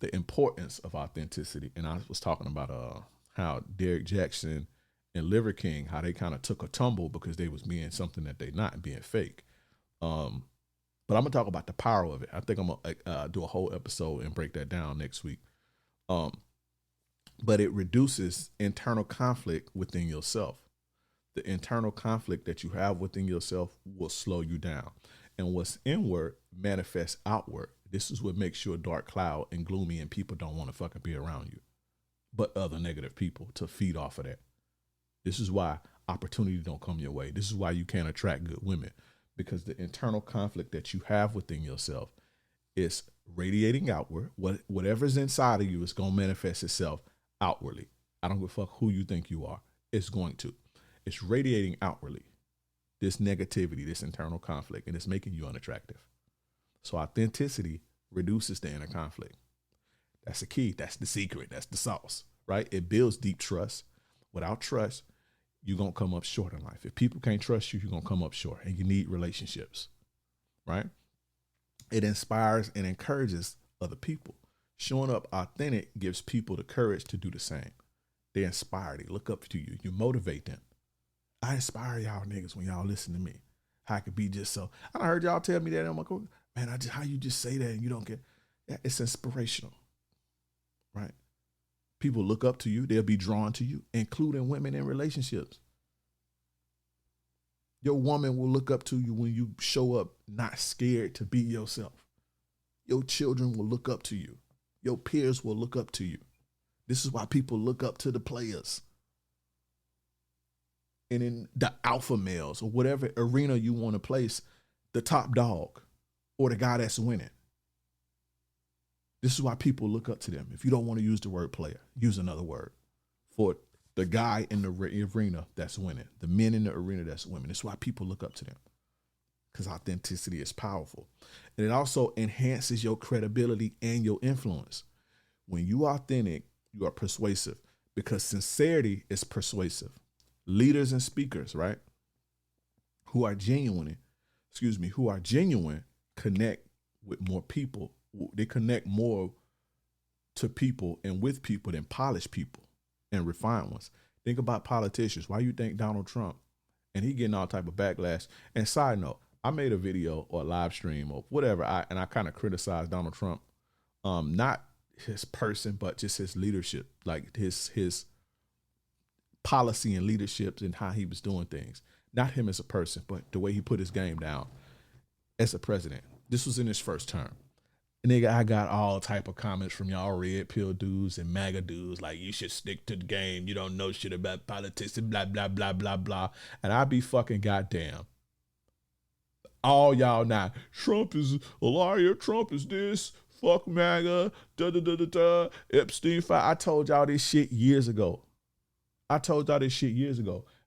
the importance of authenticity. And I was talking about how Derek Jackson and Liver King, how they kind of took a tumble because they was being something that they not, being fake. But I'm going to talk about the power of it. I think I'm going to do a whole episode and break that down next week. But it reduces internal conflict within yourself. The internal conflict that you have within yourself will slow you down. And what's inward manifests outward. This is what makes you a dark cloud and gloomy and people don't want to fucking be around you. But other negative people to feed off of that. This is why opportunity don't come your way. This is why you can't attract good women. Because the internal conflict that you have within yourself is radiating outward. Whatever's inside of you is going to manifest itself outwardly. I don't give a fuck who you think you are. It's going to. It's radiating outwardly. This negativity, this internal conflict, and it's making you unattractive. So authenticity reduces the inner conflict. That's the key. That's the secret. That's the sauce, right? It builds deep trust. Without trust, you're going to come up short in life. If people can't trust you, you're going to come up short, and you need relationships, right? It inspires and encourages other people. Showing up authentic gives people the courage to do the same. They inspire, they look up to you, you motivate them. I inspire y'all niggas when y'all listen to me. How I could be just so. I heard y'all tell me that. I'm like, man, how you just say that and you don't get. Yeah, it's inspirational, right? People look up to you. They'll be drawn to you, including women in relationships. Your woman will look up to you when you show up not scared to be yourself. Your children will look up to you. Your peers will look up to you. This is why people look up to the players. And in the alpha males or whatever arena you want to place, the top dog or the guy that's winning. This is why people look up to them. If you don't want to use the word player, use another word for the guy in the arena that's winning, the men in the arena that's winning. That's why people look up to them, because authenticity is powerful. And it also enhances your credibility and your influence. When you are authentic, you are persuasive, because sincerity is persuasive. Leaders and speakers, right, who are genuine connect with more people. They connect more to people and with people than polished people and refined ones. Think about politicians. Why you think Donald Trump, and he getting all type of backlash? And side note, I made a video or a live stream or whatever, and I kind of criticized Donald Trump, not his person, but just his leadership, like his policy and leadership and how he was doing things. Not him as a person, but the way he put his game down as a president. This was in his first term. Nigga, I got all type of comments from y'all red pill dudes and MAGA dudes like, you should stick to the game. You don't know shit about politics and blah, blah, blah, blah, blah. And I be fucking goddamn. All y'all now, Trump is a liar. Trump is this. Fuck MAGA. Da-da-da-da-da. Epstein file. I told y'all this shit years ago.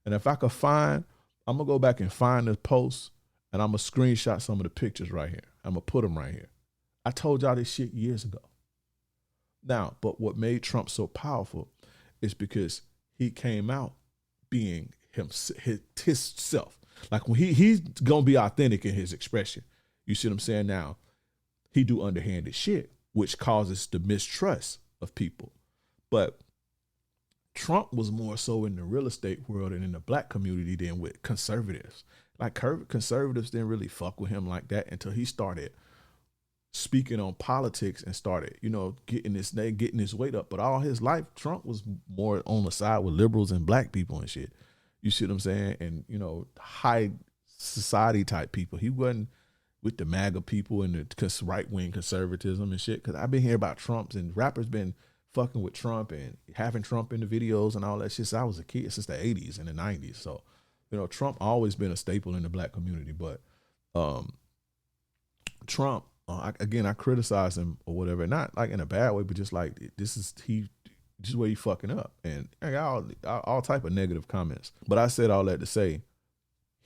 And if I could find, I'm going to go back and find the post and I'm going to screenshot some of the pictures right here. I'm going to put them right here. I told y'all this shit years ago. Now, but what made Trump so powerful is because he came out being himself. Like when he's going to be authentic in his expression. You see what I'm saying? Now, he do underhanded shit, which causes the mistrust of people. But Trump was more so in the real estate world and in the black community than with conservatives. Like conservatives didn't really fuck with him like that until he started speaking on politics and started, getting his weight up. But all his life, Trump was more on the side with liberals and black people and shit. You see what I'm saying? And, high society type people. He wasn't with the MAGA people and the right-wing conservatism and shit. Because I've been hearing about Trumps and rappers been fucking with Trump and having Trump in the videos and all that shit since I was a kid, since the 80s and the 90s. So, Trump always been a staple in the black community. But Trump, I criticize him or whatever, not like in a bad way, but just like this is where he fucking up, and I got all type of negative comments. But I said all that to say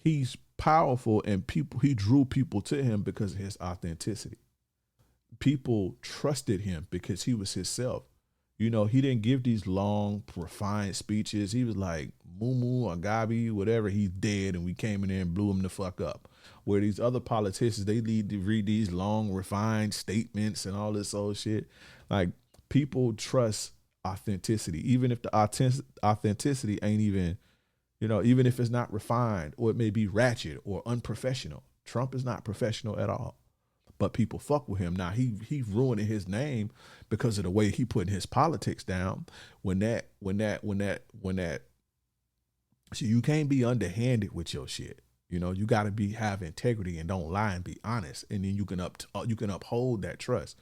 he's powerful, and he drew people to him because of his authenticity. People trusted him because he was himself. He didn't give these long, refined speeches. He was like Mumu or Gabi, whatever. He's dead, and we came in there and blew him the fuck up. Where these other politicians, they read these long, refined statements and all this old shit. Like, people trust authenticity, even if the authenticity ain't even, even if it's not refined or it may be ratchet or unprofessional. Trump is not professional at all, but people fuck with him. Now he ruining his name because of the way he putting his politics down. So you can't be underhanded with your shit. You got to have integrity and don't lie and be honest, and then you can uphold that trust.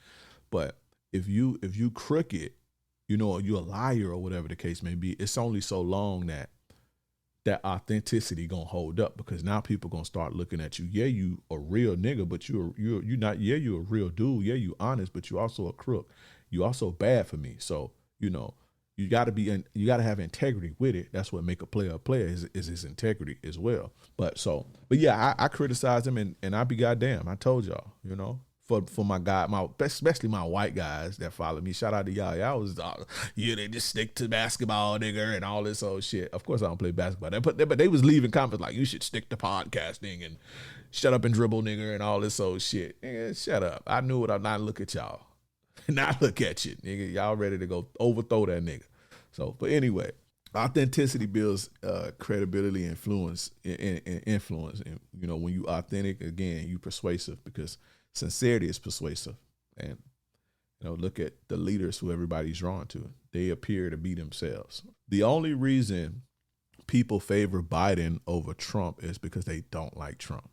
But if you crooked, or you're a liar or whatever the case may be, it's only so long that authenticity gonna hold up, because now people gonna start looking at you. Yeah, you a real nigga, but you're not. Yeah, you a real dude. Yeah, you honest, but you also a crook. You also bad for me. So you got to have integrity with it. That's what make a player is his integrity as well. But yeah, I criticize him and I be goddamn. I told y'all, for my guy, especially my white guys that follow me. Shout out to y'all. Y'all was they just stick to basketball, nigga, and all this old shit. Of course I don't play basketball, but they was leaving comments like, you should stick to podcasting and shut up and dribble, nigga, and all this old shit. Nigga, shut up. I knew it. I'm not look at y'all. Not look at you, nigga. Y'all ready to go overthrow that nigga. So, but anyway, authenticity builds credibility, influence, and influence. And when you authentic, again, you persuasive, because sincerity is persuasive. And look at the leaders who everybody's drawn to. They appear to be themselves. The only reason people favor Biden over Trump is because they don't like Trump.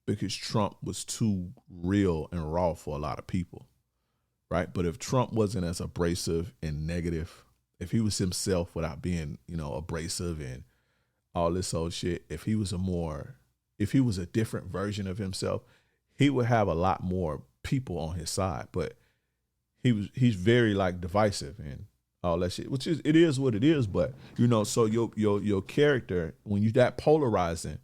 Because Trump was too real and raw for a lot of people. Right? But if Trump wasn't as abrasive and negative, if he was himself without being, abrasive and all this old shit, if he was a different version of himself, he would have a lot more people on his side. But he's very like divisive and all that shit, which it is what it is. But so your character, when you that polarizing,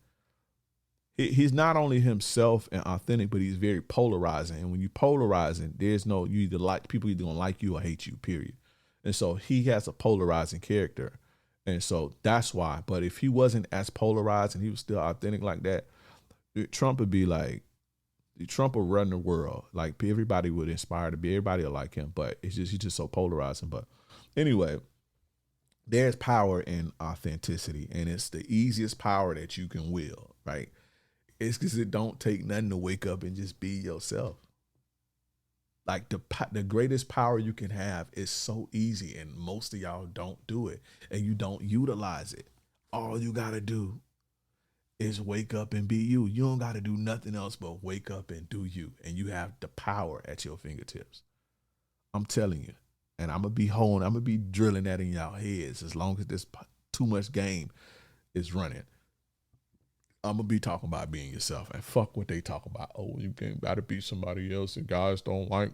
he's not only himself and authentic, but he's very polarizing. And when you polarizing, you either like, people either gonna like you or hate you, period. And so he has a polarizing character. And so that's why. But if he wasn't as polarized and he was still authentic like that, Trump would be like, Trump will run the world. Like, everybody would inspire to be, everybody will like him. But he's just so polarizing. But anyway, there's power in authenticity, and it's the easiest power that you can wield, right? It's because it don't take nothing to wake up and just be yourself. Like the greatest power you can have is so easy, and most of y'all don't do it, and you don't utilize it. All you gotta do is wake up and be you. You don't gotta do nothing else but wake up and do you, and you have the power at your fingertips. I'm telling you, and I'm gonna be drilling that in y'all heads as long as this too much game is running. I'm gonna be talking about being yourself, and fuck what they talk about. Oh, you can't gotta be somebody else, and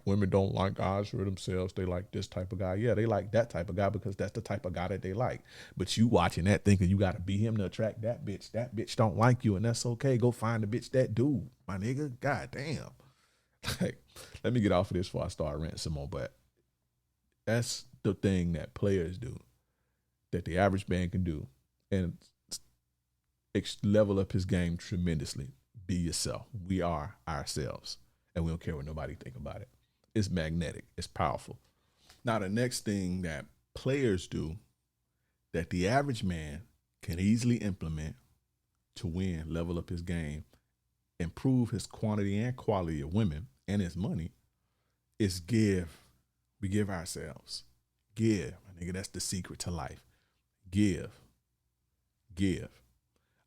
women don't like guys for themselves. They like this type of guy. Yeah, they like that type of guy because that's the type of guy that they like. But you watching that thinking you gotta be him to attract that bitch. That bitch don't like you, and that's okay. Go find a bitch that do, my nigga. God damn. Like, let me get off of this before I start ranting some more. But that's the thing that players do, that the average man can do, and level up his game tremendously. Be yourself. We are ourselves, and we don't care what nobody think about it. It's magnetic. It's powerful. Now, the next thing that players do that the average man can easily implement to win, level up his game, improve his quantity and quality of women and his money is give. We give ourselves. Give. My nigga, that's the secret to life. Give. Give.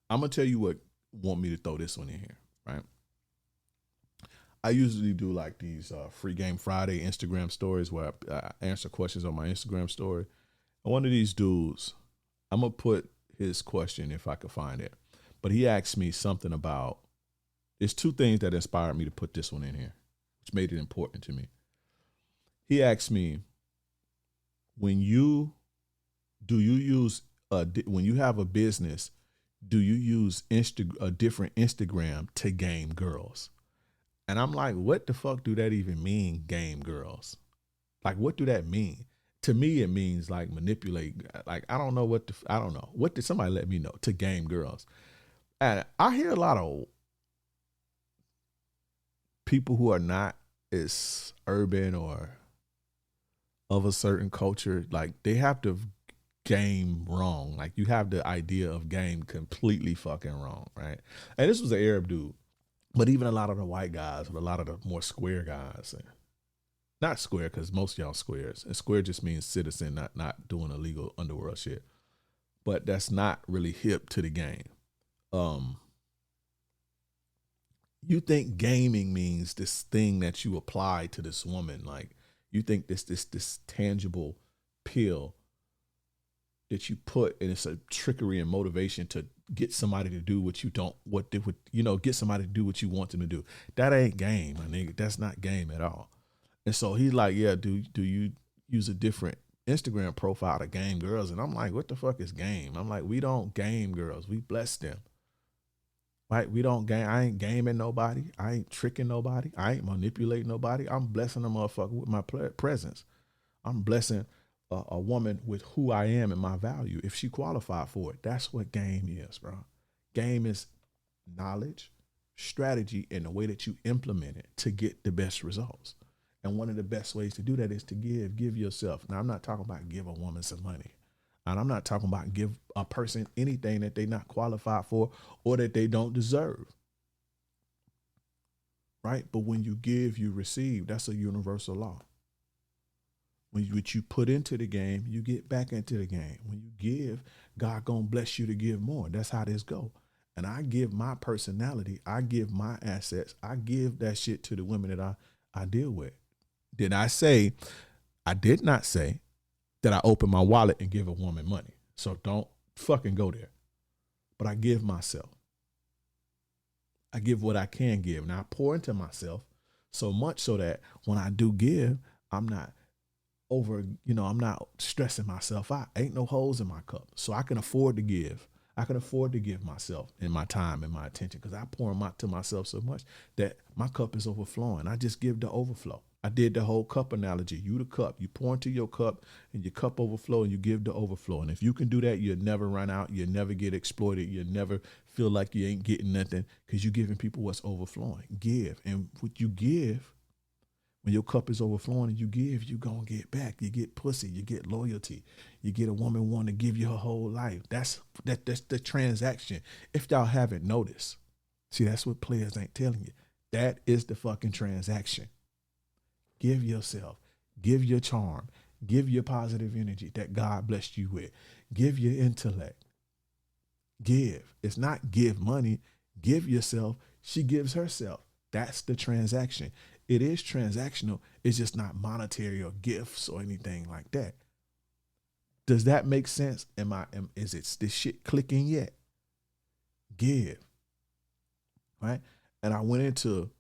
I'm going to tell you what want me to throw this one in here, right? I usually do like these Free Game Friday Instagram stories where I answer questions on my Instagram story. And one of these dudes, I'm going to put his question if I could find it. But he asked me something about, there's two things that inspired me to put this one in here, which made it important to me. He asked me, when you have a business, do you use a different Instagram to game girls? And I'm like, what the fuck do that even mean, game girls? Like, what do that mean? To me, it means like manipulate. Like, I don't know. What did somebody let me know? To game girls. And I hear a lot of people who are not as urban or of a certain culture, like they have to game wrong. Like, you have the idea of game completely fucking wrong, right? And this was an Arab dude, but even a lot of the white guys, or a lot of the more square guys, not square because most of y'all squares, and square just means citizen, not doing illegal underworld shit. But that's not really hip to the game. You think gaming means this thing that you apply to this woman, like you think this tangible pill that you put, and it's a trickery and motivation to get somebody to do what you don't, get somebody to do what you want them to do. That ain't game, my nigga. That's not game at all. And so he's like, yeah, do you use a different Instagram profile to game girls? And I'm like, what the fuck is game? I'm like, we don't game girls. We bless them. Right? We don't game. I ain't gaming nobody. I ain't tricking nobody. I ain't manipulating nobody. I'm blessing a motherfucker with my presence. I'm blessing a woman with who I am and my value if she qualified for it. That's what game is, bro. Game is knowledge, strategy, and the way that you implement it to get the best results. And one of the best ways to do that is to give yourself. Now, I'm not talking about give a woman some money. And I'm not talking about give a person anything that they're not qualified for or that they don't deserve. Right? But when you give, you receive. That's a universal law. What you put into the game, you get back into the game. When you give, God gonna bless you to give more. That's how this go. And I give my personality, I give my assets, I give that shit to the women that I deal with. I did not say that I open my wallet and give a woman money. So don't fucking go there. But I give myself. I give what I can give. Now I pour into myself so much so that when I do give, I'm not I'm not stressing myself out. Ain't no holes in my cup. So I can afford to give. I can afford to give myself and my time and my attention because I pour them out to myself so much that my cup is overflowing. I just give the overflow. I did the whole cup analogy. You the cup. You pour into your cup and your cup overflow and you give the overflow. And if you can do that, you'll never run out. You'll never get exploited. You'll never feel like you ain't getting nothing because you're giving people what's overflowing. Give. And what you give, when your cup is overflowing and you give, you gonna get back. You get pussy, you get loyalty. You get a woman wanting to give you her whole life. That's the transaction. If y'all haven't noticed, see, that's what players ain't telling you. That is the fucking transaction. Give yourself, give your charm, give your positive energy that God blessed you with, give your intellect. Give. It's not give money, give yourself. She gives herself. That's the transaction. It is transactional. It's just not monetary or gifts or anything like that. Does that make sense? Is it this shit clicking yet? Give. Right? And I went into,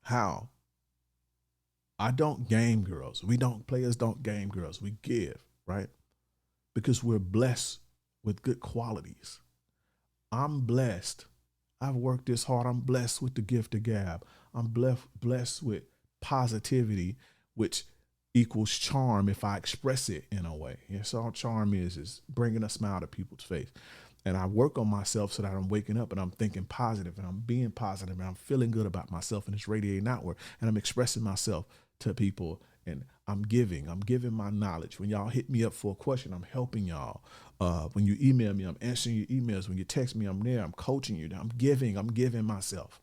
how I don't game girls. Players don't game girls. We give, right? Because we're blessed with good qualities. I'm blessed. I've worked this hard. I'm blessed with the gift of gab. I'm blessed with positivity, which equals charm if I express it in a way. Yes, all charm is bringing a smile to people's face. And I work on myself so that I'm waking up and I'm thinking positive and I'm being positive and I'm feeling good about myself and it's radiating outward and I'm expressing myself to people and I'm giving my knowledge. When y'all hit me up for a question, I'm helping y'all. When you email me, I'm answering your emails. When you text me, I'm there. I'm coaching you. I'm giving myself.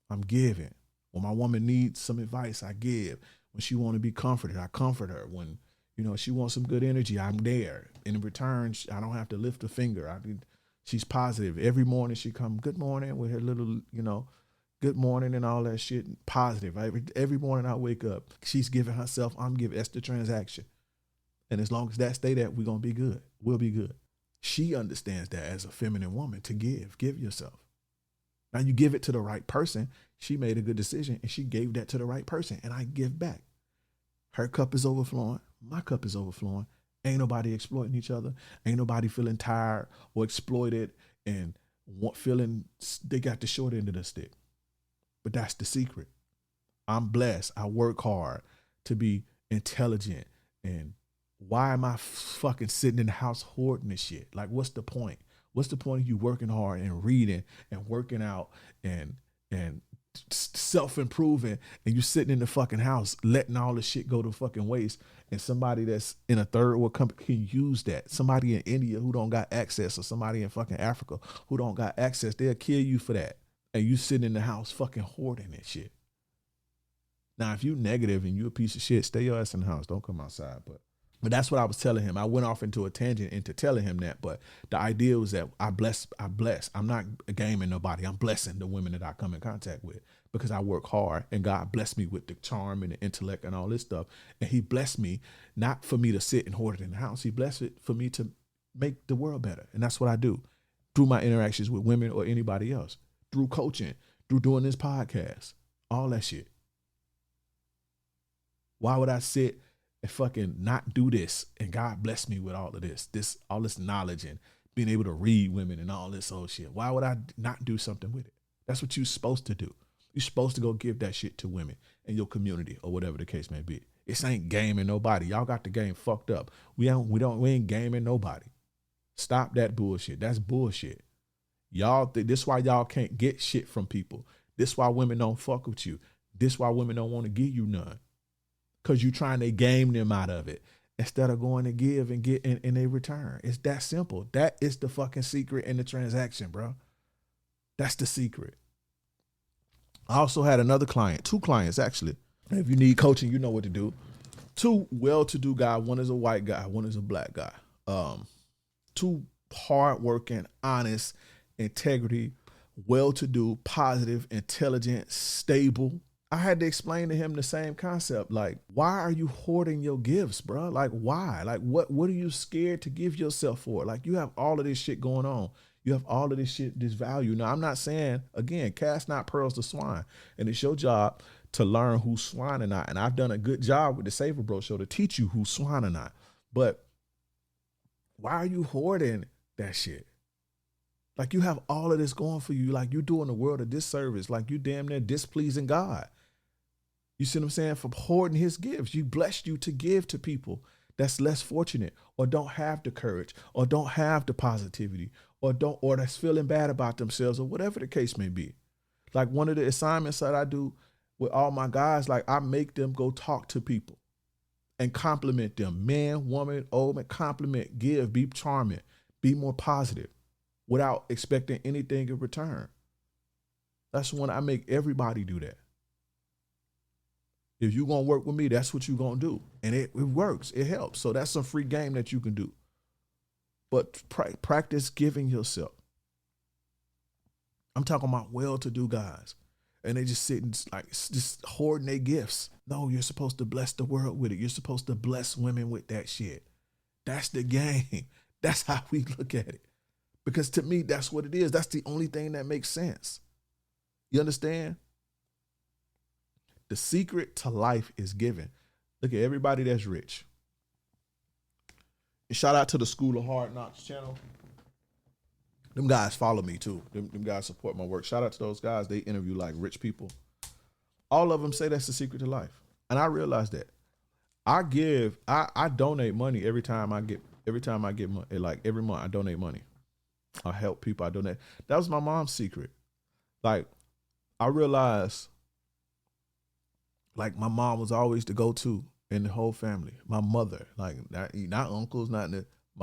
I'm giving. When my woman needs some advice, I give. When she want to be comforted, I comfort her. When she wants some good energy, I'm there. In return, I don't have to lift a finger. She's positive. Every morning she come, good morning, with her little, good morning and all that shit, positive. Every morning I wake up, she's giving herself, I'm giving. That's the transaction. And as long as that stay that, we're going to be good. We'll be good. She understands that as a feminine woman to give yourself. Now you give it to the right person. She made a good decision and she gave that to the right person and I give back. Her cup is overflowing. My cup is overflowing. Ain't nobody exploiting each other. Ain't nobody feeling tired or exploited and feeling they got the short end of the stick. But that's the secret. I'm blessed. I work hard to be intelligent. And why am I fucking sitting in the house hoarding this shit? Like, what's the point? What's the point of you working hard and reading and working out and self-improving and you sitting in the fucking house letting all this shit go to fucking waste and somebody that's in a third world country can use that. Somebody in India who don't got access or somebody in fucking Africa who don't got access, they'll kill you for that. And you sitting in the house fucking hoarding that shit. Now, if you negative and you a piece of shit, stay your ass in the house. Don't come outside. But that's what I was telling him. I went off into a tangent into telling him that. But the idea was that I bless. I'm not gaming nobody. I'm blessing the women that I come in contact with because I work hard and God blessed me with the charm and the intellect and all this stuff. And he blessed me not for me to sit and hoard it in the house. He blessed it for me to make the world better. And that's what I do through my interactions with women or anybody else, through coaching, through doing this podcast, all that shit. Why would I sit and fucking not do this? And God bless me with all of this, all this knowledge and being able to read women and all this old shit. Why would I not do something with it? That's what you're supposed to do. You're supposed to go give that shit to women in your community or whatever the case may be. This ain't gaming nobody. Y'all got the game fucked up. We ain't gaming nobody. Stop that bullshit. That's bullshit. Y'all this why y'all can't get shit from people. This why women don't fuck with you. This why women don't want to give you none. Cause you trying to game them out of it instead of going to give and get in a return. It's that simple. That is the fucking secret in the transaction, bro. That's the secret. I also had another client, 2 clients actually. If you need coaching, you know what to do. 2 well-to-do guys. One is a white guy. One is a black guy. 2 hardworking, honest, integrity, well-to-do, positive, intelligent, stable. I had to explain to him the same concept. Like, why are you hoarding your gifts, bro? Like, why? Like, what are you scared to give yourself for? Like, you have all of this shit going on. You have all of this shit, this value. Now, I'm not saying, again, cast not pearls to swine. And it's your job to learn who's swine or not. And I've done a good job with the Savor Bro Show to teach you who's swine or not. But why are you hoarding that shit? Like, you have all of this going for you. Like, you're doing the world a disservice. Like, you damn near displeasing God. You see what I'm saying? For hoarding his gifts. You blessed you to give to people that's less fortunate or don't have the courage or don't have the positivity or that's feeling bad about themselves or whatever the case may be. Like, one of the assignments that I do with all my guys, like, I make them go talk to people and compliment them. Man, woman, old man, compliment, give, be charming, be more positive without expecting anything in return. That's when I make everybody do that. If you're going to work with me, that's what you're going to do. And it works. It helps. So that's some free game that you can do. But practice giving yourself. I'm talking about well-to-do guys. And they just sitting like just hoarding their gifts. No, you're supposed to bless the world with it. You're supposed to bless women with that shit. That's the game. That's how we look at it. Because to me, that's what it is. That's the only thing that makes sense. You understand? The secret to life is giving. Look at everybody that's rich. And shout out to the School of Hard Knocks channel. Them guys follow me too. Them guys support my work. Shout out to those guys. They interview like rich people. All of them say that's the secret to life. And I realize that. I donate money every time I get money. Like every month I donate money. I help people. I donate. That was my mom's secret. Like I realized like my mom was always the go-to in the whole family. My mother, like not uncles, my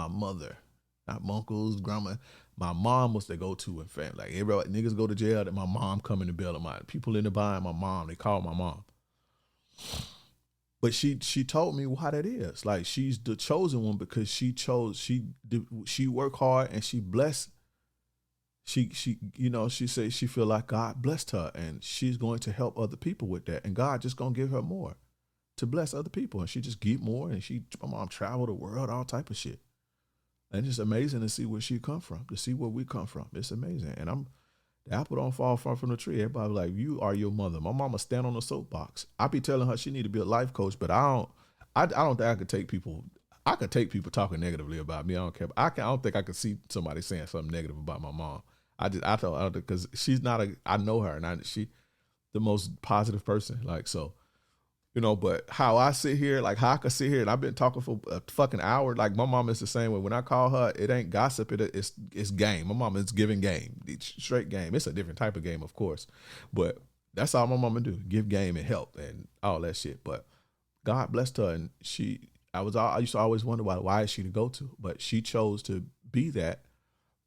mother, not uncles, grandma. My mom was the go-to in family. Like everybody, niggas go to jail, that my mom come in the building. My people in the behind my mom, they call my mom. But she told me why that is. Like she's the chosen one because she worked hard and she blessed. She said she feel like God blessed her and she's going to help other people with that. And God just gonna give her more to bless other people. And she just give more. And my mom traveled the world, all type of shit. And it's amazing to see where she come from, to see where we come from. It's amazing. And the apple don't fall far from the tree. Everybody like, you are your mother. My mama stand on a soapbox. I be telling her she need to be a life coach, but I don't think I could take people. I could take people talking negatively about me. I don't care. I don't think I could see somebody saying something negative about my mom. I thought because she's not I know her and she the most positive person. Like, so, but how I sit here, like how I could sit here and I've been talking for a fucking hour. Like my mom is the same way. When I call her, it ain't gossip. It's game. My mom is giving game. It's straight game. It's a different type of game, of course. But that's all my mama do. Give game and help and all that shit. But God blessed her. And I used to always wonder why is she the go-to? But she chose to be that.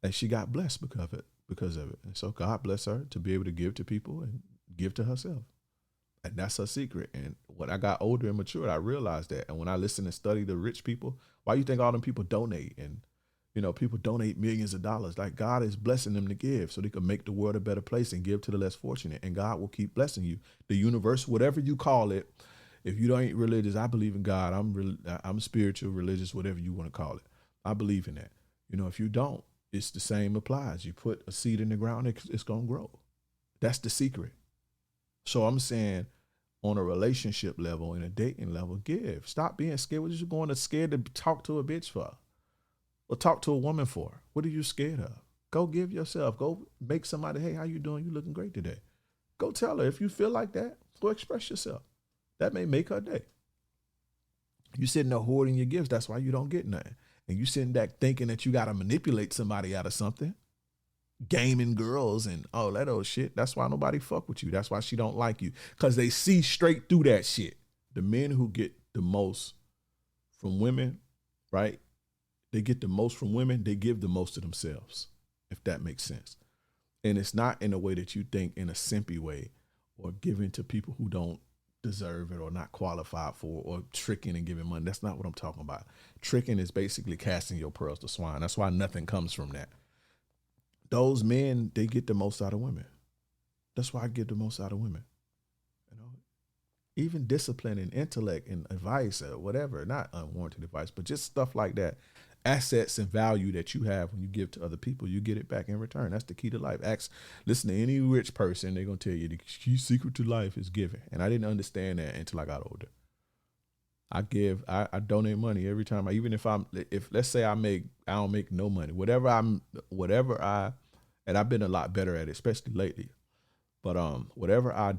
And she got blessed because of it. And so God bless her to be able to give to people and give to herself. And that's her secret. And when I got older and matured, I realized that. And when I listen and study the rich people, why you think all them people donate? And, people donate millions of dollars. Like God is blessing them to give so they can make the world a better place and give to the less fortunate. And God will keep blessing you. The universe, whatever you call it, if you ain't religious, I believe in God. I'm spiritual, religious, whatever you want to call it. I believe in that. If you don't, it's the same applies. You put a seed in the ground, it's going to grow. That's the secret. So I'm saying on a relationship level, in a dating level, give. Stop being scared. What are you going to scared to talk to a bitch for? Or talk to a woman for? What are you scared of? Go give yourself. Go make somebody, hey, how you doing? You looking great today. Go tell her. If you feel like that, go express yourself. That may make her day. You sitting there hoarding your gifts. That's why you don't get nothing. And you sitting back thinking that you got to manipulate somebody out of something. Gaming girls and all that old shit. That's why nobody fuck with you. That's why she don't like you. Because they see straight through that shit. The men who get the most from women, right? They get the most from women. They give the most to themselves, if that makes sense. And it's not in a way that you think in a simpy way or giving to people who don't deserve it or not qualified for or tricking and giving money. That's not what I'm talking about. Tricking is basically casting your pearls to swine. That's why nothing comes from that. Those men, they get the most out of women. That's why I get the most out of women. Even discipline and intellect and advice or whatever, not unwarranted advice, but just stuff like that. Assets and value that you have when you give to other people, you get it back in return. That's the key to life. Listen to any rich person, they're going to tell you the key secret to life is giving. And I didn't understand that until I got older. I donate money every time. If let's say I don't make no money, and I've been a lot better at it, especially lately. But whatever I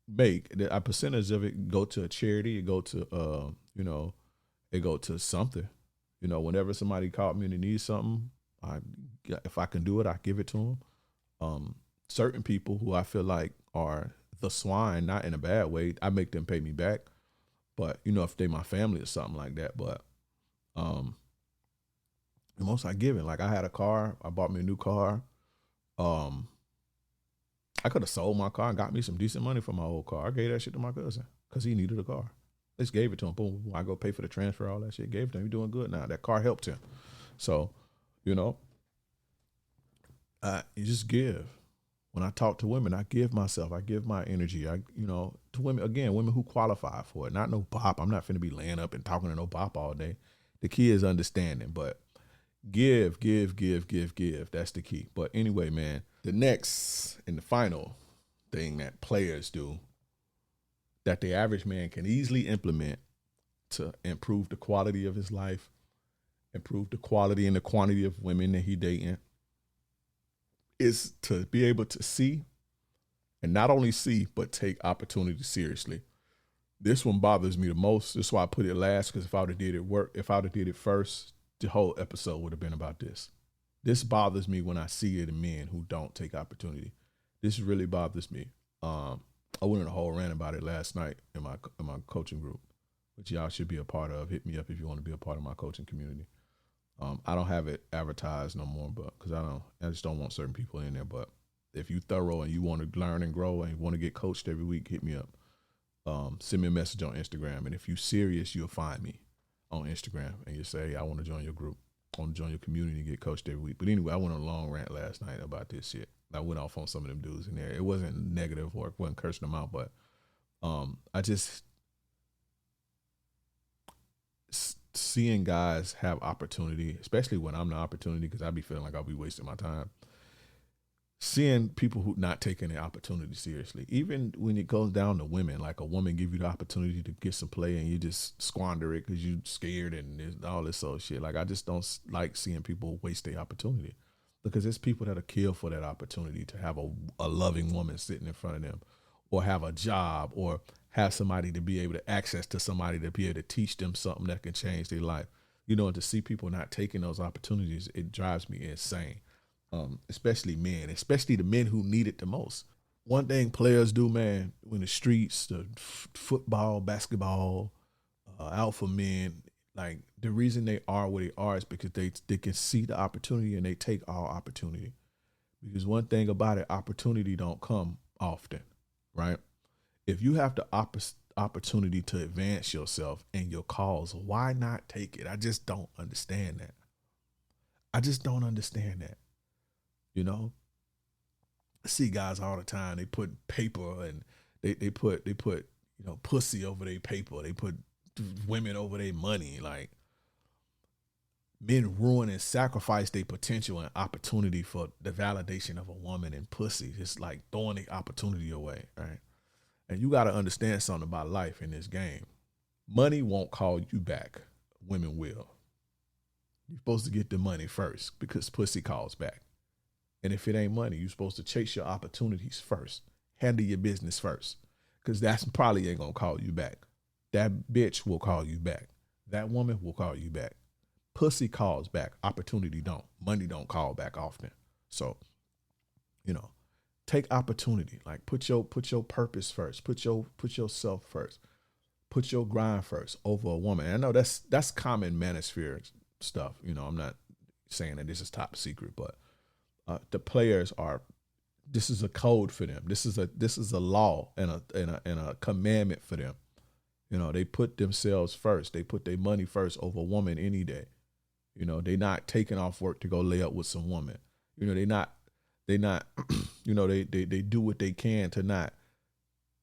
make, a percentage of it go to a charity, it go to it go to something. Whenever somebody called me and they need something, if I can do it, I give it to them. Certain people who I feel like are the swine, not in a bad way, I make them pay me back. But if they my family or something like that. But the most I give it. Like I had a car, I bought me a new car. I I could have sold my car and got me some decent money for my old car. I gave that shit to my cousin because he needed a car. Just gave it to him. Boom, boom. I go pay for the transfer, all that shit. Gave it to him. He's doing good now. That car helped him. So, you know, you just give. When I talk to women, I give myself, I give my energy. To women, again, women who qualify for it. Not no bop. I'm not finna be laying up and talking to no bop all day. The key is understanding, but give. That's the key. But anyway, man, the next and the final thing that players do that the average man can easily implement to improve the quality of his life, improve the quality and the quantity of women that he dating, is to be able to see, and not only see, but take opportunity seriously. This one bothers me the most. That's why I put it last, because if I would have did it first, the whole episode would have been about this. This bothers me when I see it in men who don't take opportunity. This really bothers me. I went on a whole rant about it last night in my coaching group, which y'all should be a part of. Hit me up if you want to be a part of my coaching community. I don't have it advertised no more, but because I just don't want certain people in there. But if you thorough and you want to learn and grow and you want to get coached every week, hit me up. Send me a message on Instagram, and if you're serious, you'll find me on Instagram, and you say, hey, I want to join your group. I want to join your community and get coached every week. But anyway, I went on a long rant last night about this shit. I went off on some of them dudes in there. It wasn't negative or it wasn't cursing them out, but I just seeing guys have opportunity, especially when I'm the opportunity, because I be feeling like I'll be wasting my time. Seeing people who not taking the opportunity seriously, even when it goes down to women, like a woman give you the opportunity to get some play and you just squander it because you scared and all this sort of shit. Like, I just don't like seeing people waste their opportunity, because there's people that'll kill for that opportunity to have a loving woman sitting in front of them, or have a job, or have somebody to be able to access to somebody to be able to teach them something that can change their life. And to see people not taking those opportunities, it drives me insane. Especially men, especially the men who need it the most. One thing players do, man, when the streets, the football, basketball, alpha men, like, the reason they are where they are is because they can see the opportunity and they take all opportunity. Because one thing about it, opportunity don't come often, right? If you have the opportunity to advance yourself and your cause, why not take it? I just don't understand that. I see guys all the time. They put paper and they put pussy over their paper. They put women over their money. Like, men ruin and sacrifice their potential and opportunity for the validation of a woman and pussy. It's like throwing the opportunity away, right? And you got to understand something about life in this game. Money won't call you back. Women will. You're supposed to get the money first, because pussy calls back. And if it ain't money, you're supposed to chase your opportunities first. Handle your business first, because that's probably ain't going to call you back. That bitch will call you back. That woman will call you back. Pussy calls back. Opportunity don't. Money don't call back often. So, take opportunity. Like, put your purpose first. Put yourself first. Put your grind first over a woman. And I know that's common manosphere stuff. I'm not saying that this is top secret, but the players this is a code for them. This is a law and a commandment for them. They put themselves first. They put their money first over a woman any day. They not taking off work to go lay up with some woman. They not they do what they can to not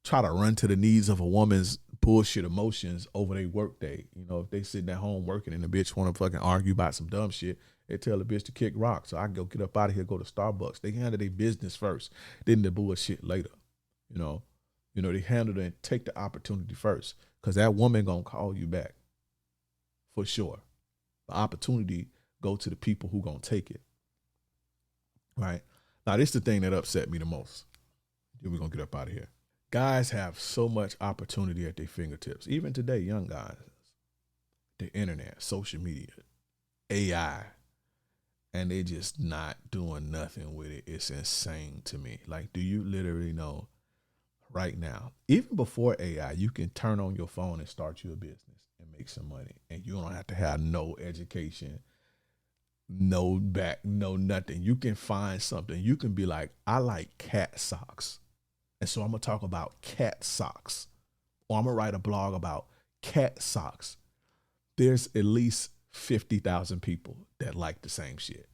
try to run to the needs of a woman's bullshit emotions over their work day. If they sitting at home working and the bitch want to fucking argue about some dumb shit, they tell the bitch to kick rocks. So I go get up out of here, go to Starbucks. They handle their business first, then the bullshit later. They handle it and take the opportunity first, because that woman gonna call you back for sure. The opportunity go to the people who gonna take it. Right now, this is the thing that upset me the most. Then we're gonna get up out of here. Guys have so much opportunity at their fingertips. Even today, young guys, the internet, social media, AI, and they just not doing nothing with it. It's insane to me. Like, do you literally know right now, even before AI, you can turn on your phone and start you a business and make some money, and you don't have to have no education. No back, no nothing. You can find something. You can be like, I like cat socks. And so I'm going to talk about cat socks. Or I'm going to write a blog about cat socks. There's at least 50,000 people that like the same shit.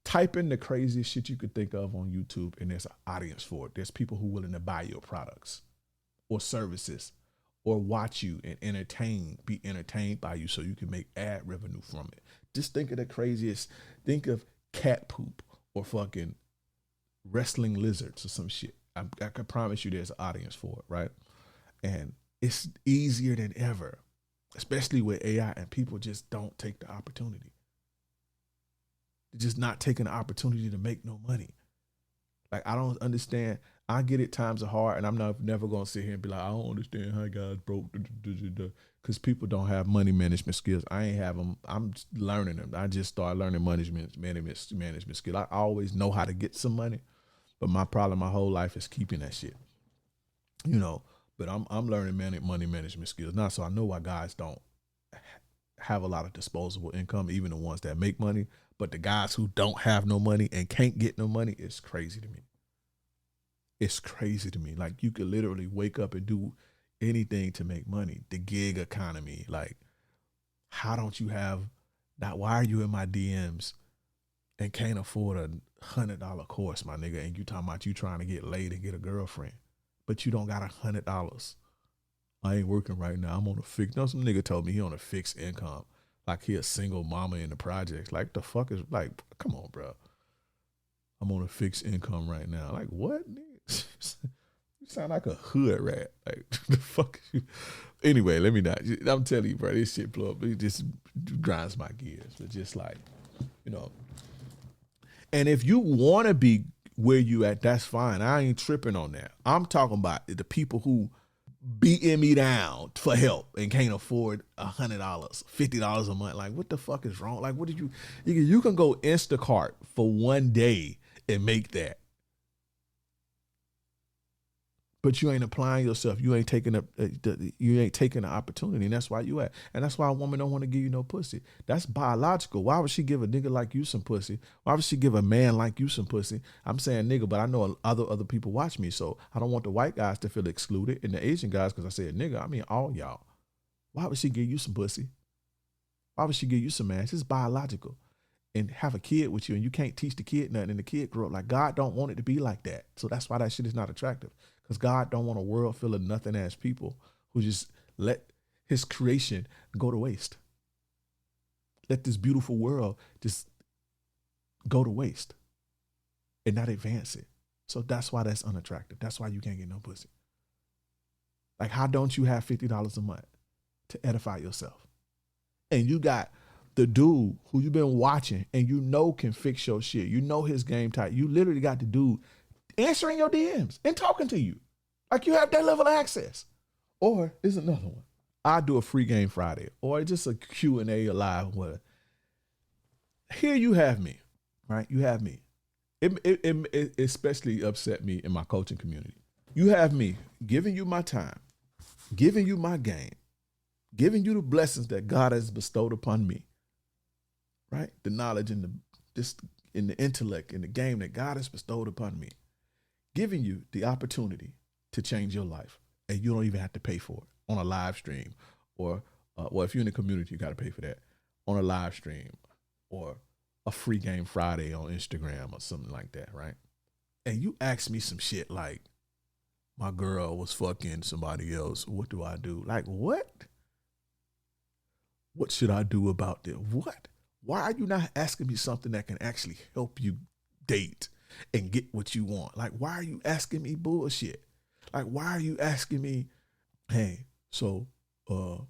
Type in the craziest shit you could think of on YouTube, and there's an audience for it. There's people who are willing to buy your products or services or watch you and be entertained by you so you can make ad revenue from it. Just think of the craziest. Think of cat poop or fucking wrestling lizards or some shit. I can promise you there's an audience for it, right? And it's easier than ever, especially with AI, and people just don't take the opportunity. They're just not taking the opportunity to make no money. Like, I don't understand. I get it, times are hard, and I'm never going to sit here and be like, I don't understand how guys broke, because people don't have money management skills. I ain't have them. I'm learning them. I just started learning management skills. I always know how to get some money, but my problem my whole life is keeping that shit. You know, but I'm learning money management skills now, so I know why guys don't have a lot of disposable income, even the ones that make money. But the guys who don't have no money and can't get no money, it's crazy to me. It's crazy to me. Like, you could literally wake up and do anything to make money. The gig economy. Like, how don't you have that? Why are you in my DMs and can't afford $100 course, my nigga? And you talking about you trying to get laid and get a girlfriend, but you don't got $100. I ain't working right now. I'm on a fixed. No, some nigga told me he on a fixed income. Like, he a single mama in the projects. Like, the fuck is, like, come on, bro. I'm on a fixed income right now. Like, what? You sound like a hood rat. Like, the fuck is you? Anyway, let me not. I'm telling you, bro, this shit blow up. It just grinds my gears. But just like, you know. And if you want to be where you at, that's fine. I ain't tripping on that. I'm talking about the people who beating me down for help and can't afford $100, $50 a month. Like, what the fuck is wrong? Like, what did you can go Instacart for one day and make that. But you ain't applying yourself. You ain't taking the opportunity, and that's why you at. And that's why a woman don't want to give you no pussy. That's biological. Why would she give a nigga like you some pussy? Why would she give a man like you some pussy? I'm saying nigga, but I know other people watch me, so I don't want the white guys to feel excluded and the Asian guys, because I said nigga, I mean all y'all. Why would she give you some pussy? Why would she give you some ass? It's biological. And have a kid with you, and you can't teach the kid nothing, and the kid grow up. Like, God don't want it to be like that. So that's why that shit is not attractive. Because God don't want a world full of nothing ass people who just let his creation go to waste. Let this beautiful world just go to waste and not advance it. So that's why that's unattractive. That's why you can't get no pussy. Like, how don't you have $50 a month to edify yourself? And you got the dude who you've been watching and you know can fix your shit. You know his game type. You literally got the dude answering your DMs and talking to you. Like, you have that level of access. Or there's another one. I do a free game Friday or just a Q&A live. Whatever. Here you have me, right? You have me. It especially upset me in my coaching community. You have me giving you my time, giving you my game, giving you the blessings that God has bestowed upon me, right? The knowledge and the intellect and the game that God has bestowed upon me, giving you the opportunity to change your life, and you don't even have to pay for it on a live stream, or well, if you're in the community, you got to pay for that on a live stream or a free game Friday on Instagram or something like that, right? And you ask me some shit like, my girl was fucking somebody else. What do I do? Like, what? What should I do about this? What? Why are you not asking me something that can actually help you date and get what you want? Like, why are you asking me bullshit? Like, why are you asking me, hey, so you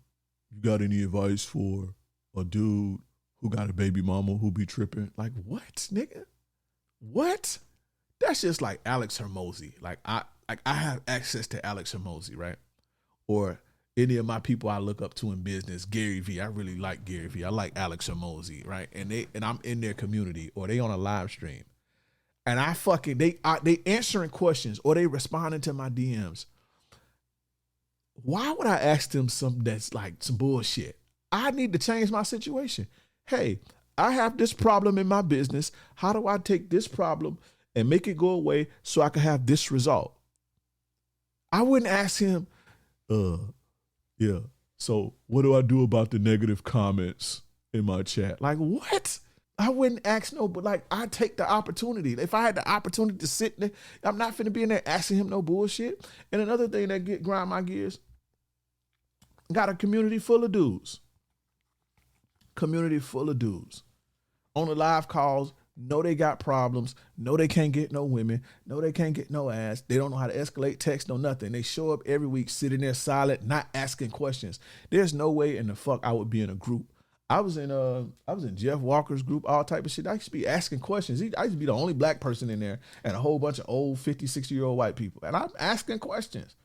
got any advice for a dude who got a baby mama who be tripping? Like, what, nigga? What? That's just like Alex Hormozy. Like I have access to Alex Hormozy, right? Or any of my people I look up to in business, Gary Vee. I really like Gary Vee. I like Alex Hormozy, right? And I'm in their community, or they on a live stream. And they answering questions, or they responding to my DMs. Why would I ask them something that's like some bullshit? I need to change my situation. Hey, I have this problem in my business. How do I take this problem and make it go away so I can have this result? I wouldn't ask him, yeah, so what do I do about the negative comments in my chat? Like, what? I wouldn't ask no, but like, I take the opportunity. If I had the opportunity to sit there, I'm not finna be in there asking him no bullshit. And another thing that grind my gears, got a community full of dudes. Community full of dudes. On the live calls, know they got problems, know they can't get no women, know they can't get no ass. They don't know how to escalate text, no nothing. They show up every week sitting there silent, not asking questions. There's no way in the fuck I would be in a group. I was in Jeff Walker's group, all type of shit. I used to be asking questions. I used to be the only black person in there and a whole bunch of old 50, 60-year-old white people. And I'm asking questions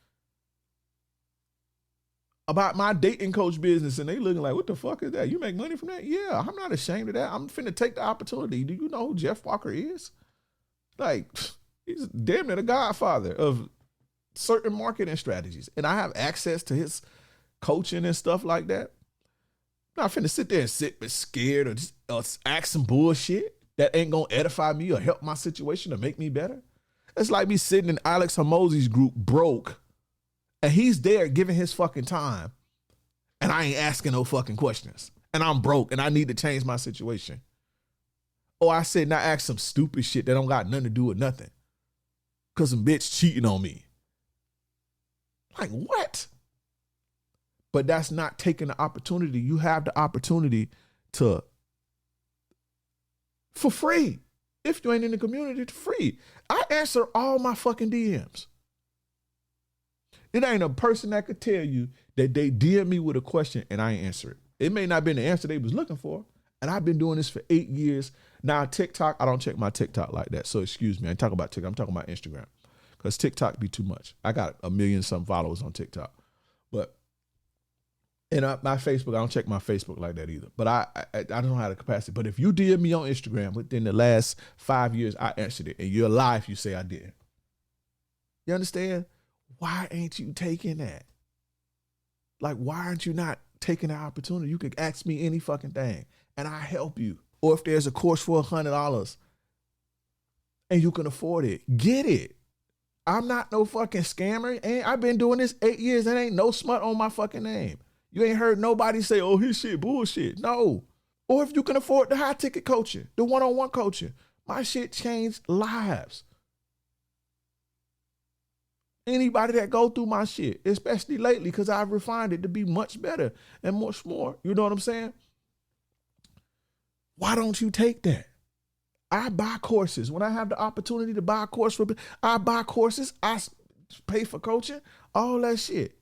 about my dating coach business, and they looking like, what the fuck is that? You make money from that? Yeah, I'm not ashamed of that. I'm finna take the opportunity. Do you know who Jeff Walker is? Like, he's damn near the godfather of certain marketing strategies. And I have access to his coaching and stuff like that. I'm not finna sit there and sit scared or just ask some bullshit that ain't gonna edify me or help my situation or make me better. It's like me sitting in Alex Hormozi's group broke, and he's there giving his fucking time, and I ain't asking no fucking questions. And I'm broke, and I need to change my situation. Or I said not ask some stupid shit that don't got nothing to do with nothing, because some bitch cheating on me. Like, what? But that's not taking the opportunity. You have the opportunity to, for free. If you ain't in the community, it's free. I answer all my fucking DMs. It ain't a person that could tell you that they DM me with a question and I ain't answer it. It may not have been the answer they was looking for. And I've been doing this for 8 years. Now, TikTok, I don't check my TikTok like that. So excuse me, I ain't talking about TikTok. I'm talking about Instagram. Because TikTok be too much. I got 1 million some followers on TikTok. But and my Facebook, I don't check my Facebook like that either. But I don't have the capacity. But if you DM me on Instagram within the last 5 years, I answered it. And you're alive if you say I didn't. You understand? Why ain't you taking that? Like, why aren't you not taking the opportunity? You could ask me any fucking thing and I help you. Or if there's a course for $100 and you can afford it, get it. I'm not no fucking scammer. And I've been doing this 8 years and ain't no smut on my fucking name. You ain't heard nobody say, oh, his shit bullshit. No. Or if you can afford the high ticket coaching, the one-on-one coaching, my shit changed lives. Anybody that go through my shit, especially lately, because I've refined it to be much better and much more. You know what I'm saying? Why don't you take that? I buy courses. When I have the opportunity to buy a course, I buy courses. I pay for coaching, all that shit.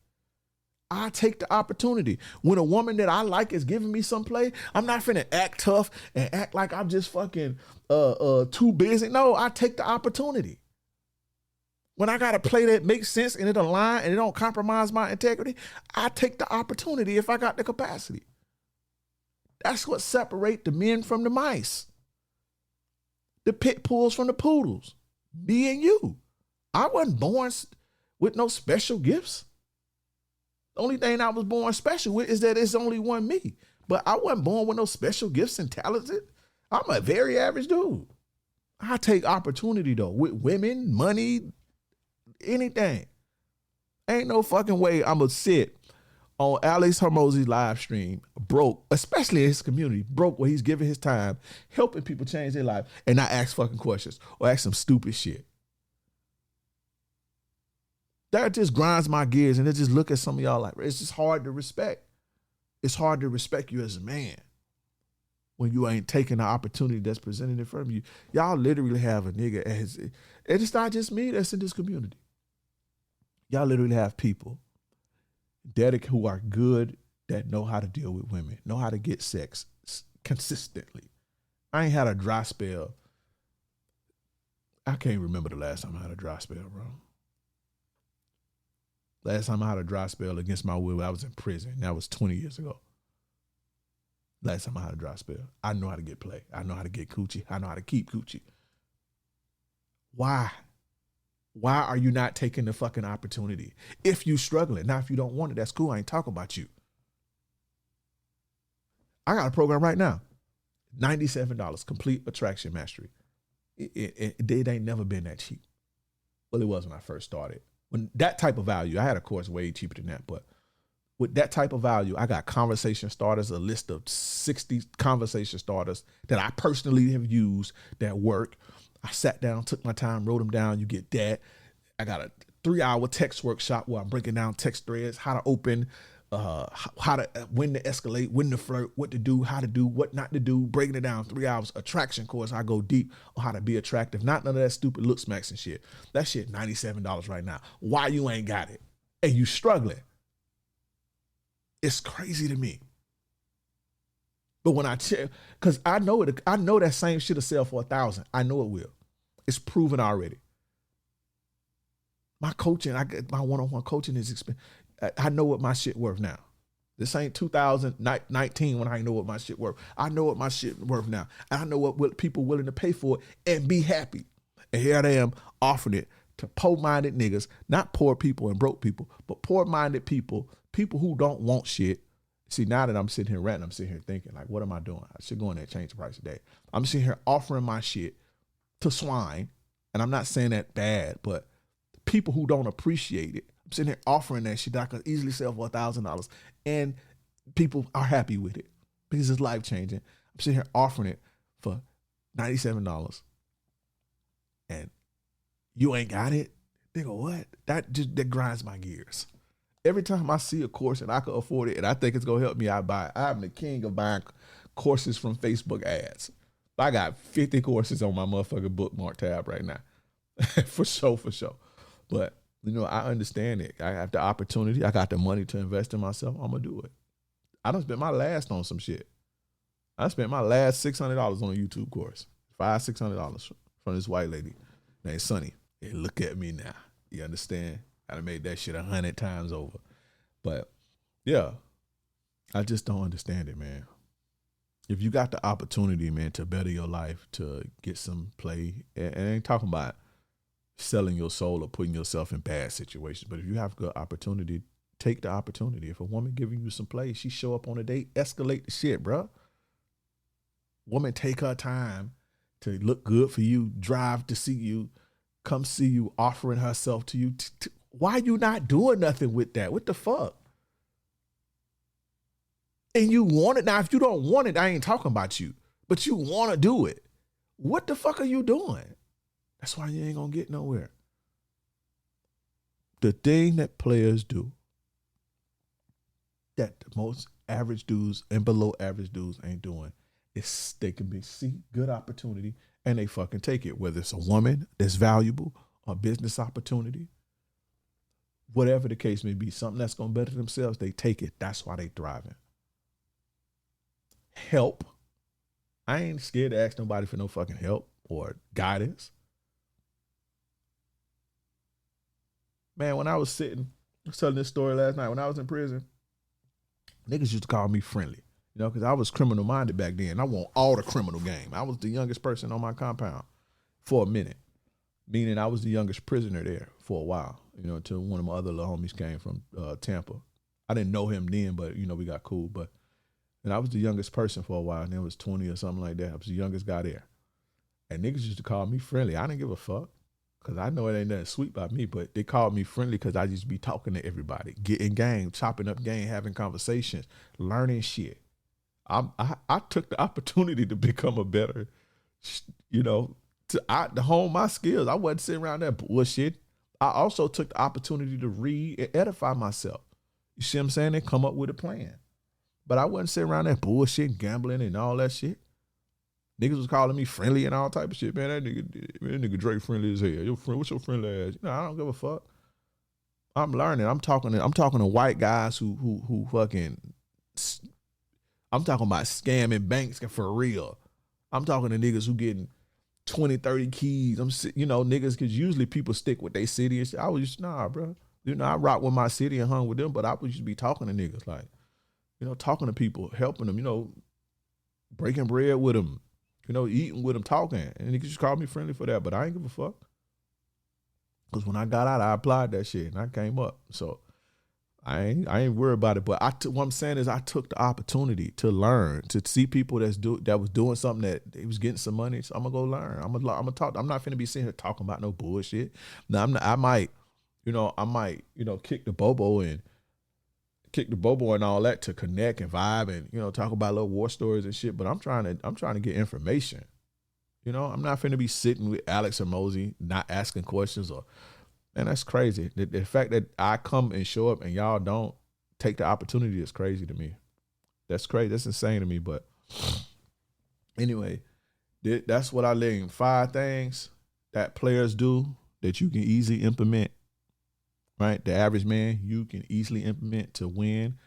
I take the opportunity. When a woman that I like is giving me some play, I'm not finna act tough and act like I'm just fucking too busy. No, I take the opportunity. When I got a play that makes sense and it align and it don't compromise my integrity, I take the opportunity if I got the capacity. That's what separates the men from the mice. The pit bulls from the poodles. Me and you. I wasn't born with no special gifts. The only thing I was born special with is that it's only one me. But I wasn't born with no special gifts and talented. I'm a very average dude. I take opportunity though, with women, money, anything. Ain't no fucking way I'm gonna sit on Alex Hormozi's live stream, broke, especially in his community, broke where he's giving his time, helping people change their life, and not ask fucking questions or ask some stupid shit. That just grinds my gears, and it just look at some of y'all like, it's just hard to respect. It's hard to respect you as a man when you ain't taking the opportunity that's presented in front of you. Y'all literally have a nigga as, and it's not just me that's in this community. Y'all literally have people who are good, that know how to deal with women, know how to get sex consistently. I ain't had a dry spell. I can't remember the last time I had a dry spell, bro. Last time I had a dry spell against my will, I was in prison. That was 20 years ago. Last time I had a dry spell. I know how to get play. I know how to get coochie. I know how to keep coochie. Why? Why are you not taking the fucking opportunity? If you struggling. Now, if you don't want it, that's cool. I ain't talking about you. I got a program right now. $97, complete attraction mastery. It ain't never been that cheap. Well, it was when I first started. When that type of value, I had a course way cheaper than that, but with that type of value, I got conversation starters, a list of 60 conversation starters that I personally have used that work. I sat down, took my time, wrote them down. You get that. I got a 3-hour text workshop where I'm breaking down text threads, how to open, when to escalate, when to flirt, what to do, how to do, what not to do, breaking it down. 3 hours attraction course. I go deep on how to be attractive. Not none of that stupid look smacks and shit. That shit $97 right now. Why you ain't got it? And you struggling. It's crazy to me. But when I check, because I know that same shit will sell for $1,000. I know it will. It's proven already. My coaching, I get my one-on-one coaching is expensive. I know what my shit worth now. This ain't 2019 when I know what my shit worth. I know what my shit worth now. And I know what people willing to pay for it and be happy. And here I am offering it to poor-minded niggas, not poor people and broke people, but poor-minded people who don't want shit. See, now that I'm sitting here ranting, I'm sitting here thinking, like, what am I doing? I should go in there and change the price today. I'm sitting here offering my shit to swine, and I'm not saying that bad, but people who don't appreciate it, I'm sitting here offering that shit that I could easily sell for $1,000, and people are happy with it because it's life-changing. I'm sitting here offering it for $97, and you ain't got it? Nigga, what? That grinds my gears. Every time I see a course and I can afford it and I think it's going to help me, I buy it. I'm the king of buying courses from Facebook ads. I got 50 courses on my motherfucking bookmark tab right now. For sure. But, I understand it. I have the opportunity. I got the money to invest in myself. I'm going to do it. I done spent my last on some shit. I spent my last $600 on a YouTube course. $600 from this white lady named Sunny. And look at me now. You understand? I done made that shit 100 times over. But yeah, I just don't understand it, man. If you got the opportunity, man, to better your life, to get some play, and I ain't talking about selling your soul or putting yourself in bad situations, but if you have a good opportunity, take the opportunity. If a woman giving you some play, she show up on a date, escalate the shit, bro. Woman take her time to look good for you, drive to see you, come see you, offering herself to you. Why you not doing nothing with that? What the fuck? And you want it. Now, if you don't want it, I ain't talking about you, but you want to do it. What the fuck are you doing? That's why you ain't going to get nowhere. The thing that players do that the most average dudes and below average dudes ain't doing is they can see good opportunity and they fucking take it, whether it's a woman that's valuable or a business opportunity. Whatever the case may be, something that's going to better themselves, they take it. That's why they thriving. Help. I ain't scared to ask nobody for no fucking help or guidance. Man, when I was telling this story last night, when I was in prison, niggas used to call me friendly, because I was criminal minded back then. I want all the criminal game. I was the youngest person on my compound for a minute, meaning I was the youngest prisoner there for a while. Until one of my other little homies came from Tampa. I didn't know him then, but, we got cool. And I was the youngest person for a while, and it was 20 or something like that. I was the youngest guy there. And niggas used to call me friendly. I didn't give a fuck, because I know it ain't nothing sweet by me, but they called me friendly because I used to be talking to everybody, getting game, chopping up game, having conversations, learning shit. I took the opportunity to become a better, to hone my skills. I wasn't sitting around there bullshit. I also took the opportunity to read and edify myself. You see what I'm saying? And come up with a plan. But I wasn't sitting around there bullshit, gambling and all that shit. Niggas was calling me friendly and all type of shit. Man, that nigga Drake friendly as hell. Your friend, what's your friendly ass? I don't give a fuck. I'm learning. I'm talking to white guys who fucking, I'm talking about scamming banks for real. I'm talking to niggas who getting 20, 30 keys. Niggas, because usually people stick with their city and shit. I was just, nah, bro. I rock with my city and hung with them, but I used to be talking to niggas, like, talking to people, helping them, breaking bread with them, eating with them, talking. And niggas just called me friendly for that, but I ain't give a fuck. Because when I got out, I applied that shit and I came up. So I ain't worried about it. But what I'm saying is I took the opportunity to learn, to see people that was doing something that they was getting some money. So I'm gonna go learn. I'm gonna talk. I'm not finna be sitting here talking about no bullshit. Now I might, kick the bobo and all that to connect and vibe and talk about little war stories and shit. But I'm trying to get information. I'm not finna be sitting with Alex or Mosey not asking questions or. Man, that's crazy. The fact that I come and show up and y'all don't take the opportunity is crazy to me. That's crazy. That's insane to me. But anyway, that's what I learned. 5 things that players do that you can easily implement, right? The average man, you can easily implement to win,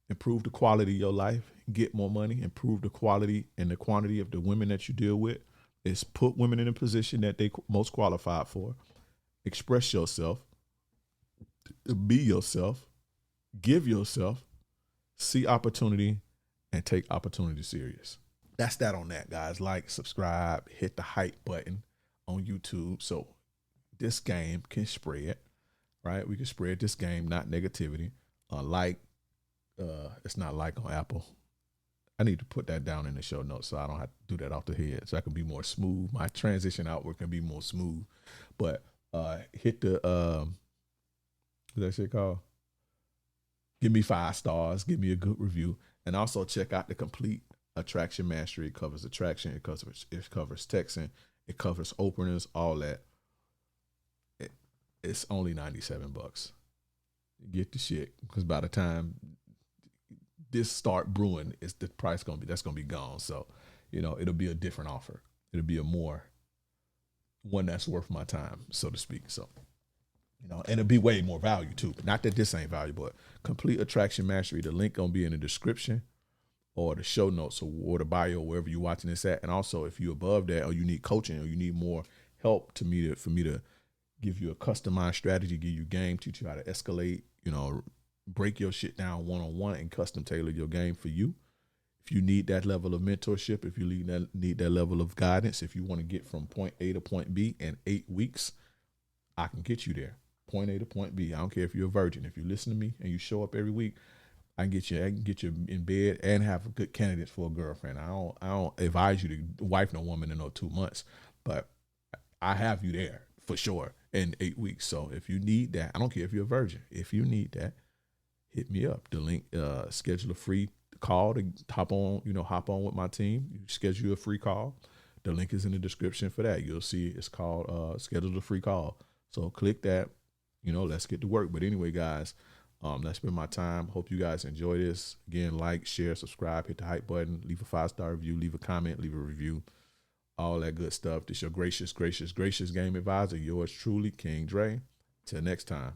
improve the quality of your life, get more money, improve the quality and the quantity of the women that you deal with. Is put women in a position that they most qualified for. Express yourself, be yourself, give yourself, see opportunity, and take opportunity serious. That's that on that, guys. Like, subscribe, hit the hype button on YouTube so this game can spread, right? We can spread this game, not negativity. It's not like on Apple. I need to put that down in the show notes so I don't have to do that off the head so I can be more smooth. My transition outward can be more smooth. But hit the what's that shit called? Give me 5 stars, give me a good review, and also check out the complete attraction mastery. It covers attraction, it covers texting, it covers openers, all that. It's only $97. Get the shit, because by the time this start brewing, it's the price that's gonna be gone. So, it'll be a different offer. It'll be one that's worth my time, so to speak. So, and it'll be way more value too. Not that this ain't valuable, but complete attraction mastery. The link gonna be in the description or the show notes or the bio, wherever you're watching this at. And also, if you're above that or you need coaching or you need more help for me to give you a customized strategy, give you game, teach you how to escalate, break your shit down one-on-one and custom tailor your game for you. If you need that level of mentorship, if you need that level of guidance, if you want to get from point A to point B in 8 weeks, I can get you there. Point A to point B. I don't care if you're a virgin. If you listen to me and you show up every week, I can get you in bed and have good candidates for a girlfriend. I don't advise you to wife no woman in no 2 months, but I have you there for sure in 8 weeks. So if you need that, I don't care if you're a virgin. If you need that, hit me up. The link, schedule a free call to hop on with my team. You schedule a free call. The link is in the description for that. You'll see it's called schedule a free call. So click that, let's get to work. But anyway, guys, that's been my time. Hope you guys enjoy this. Again, like, share, subscribe, hit the hype button, leave a 5-star review, leave a comment, leave a review, all that good stuff. This your gracious game advisor, yours truly, King Dre. Till next time.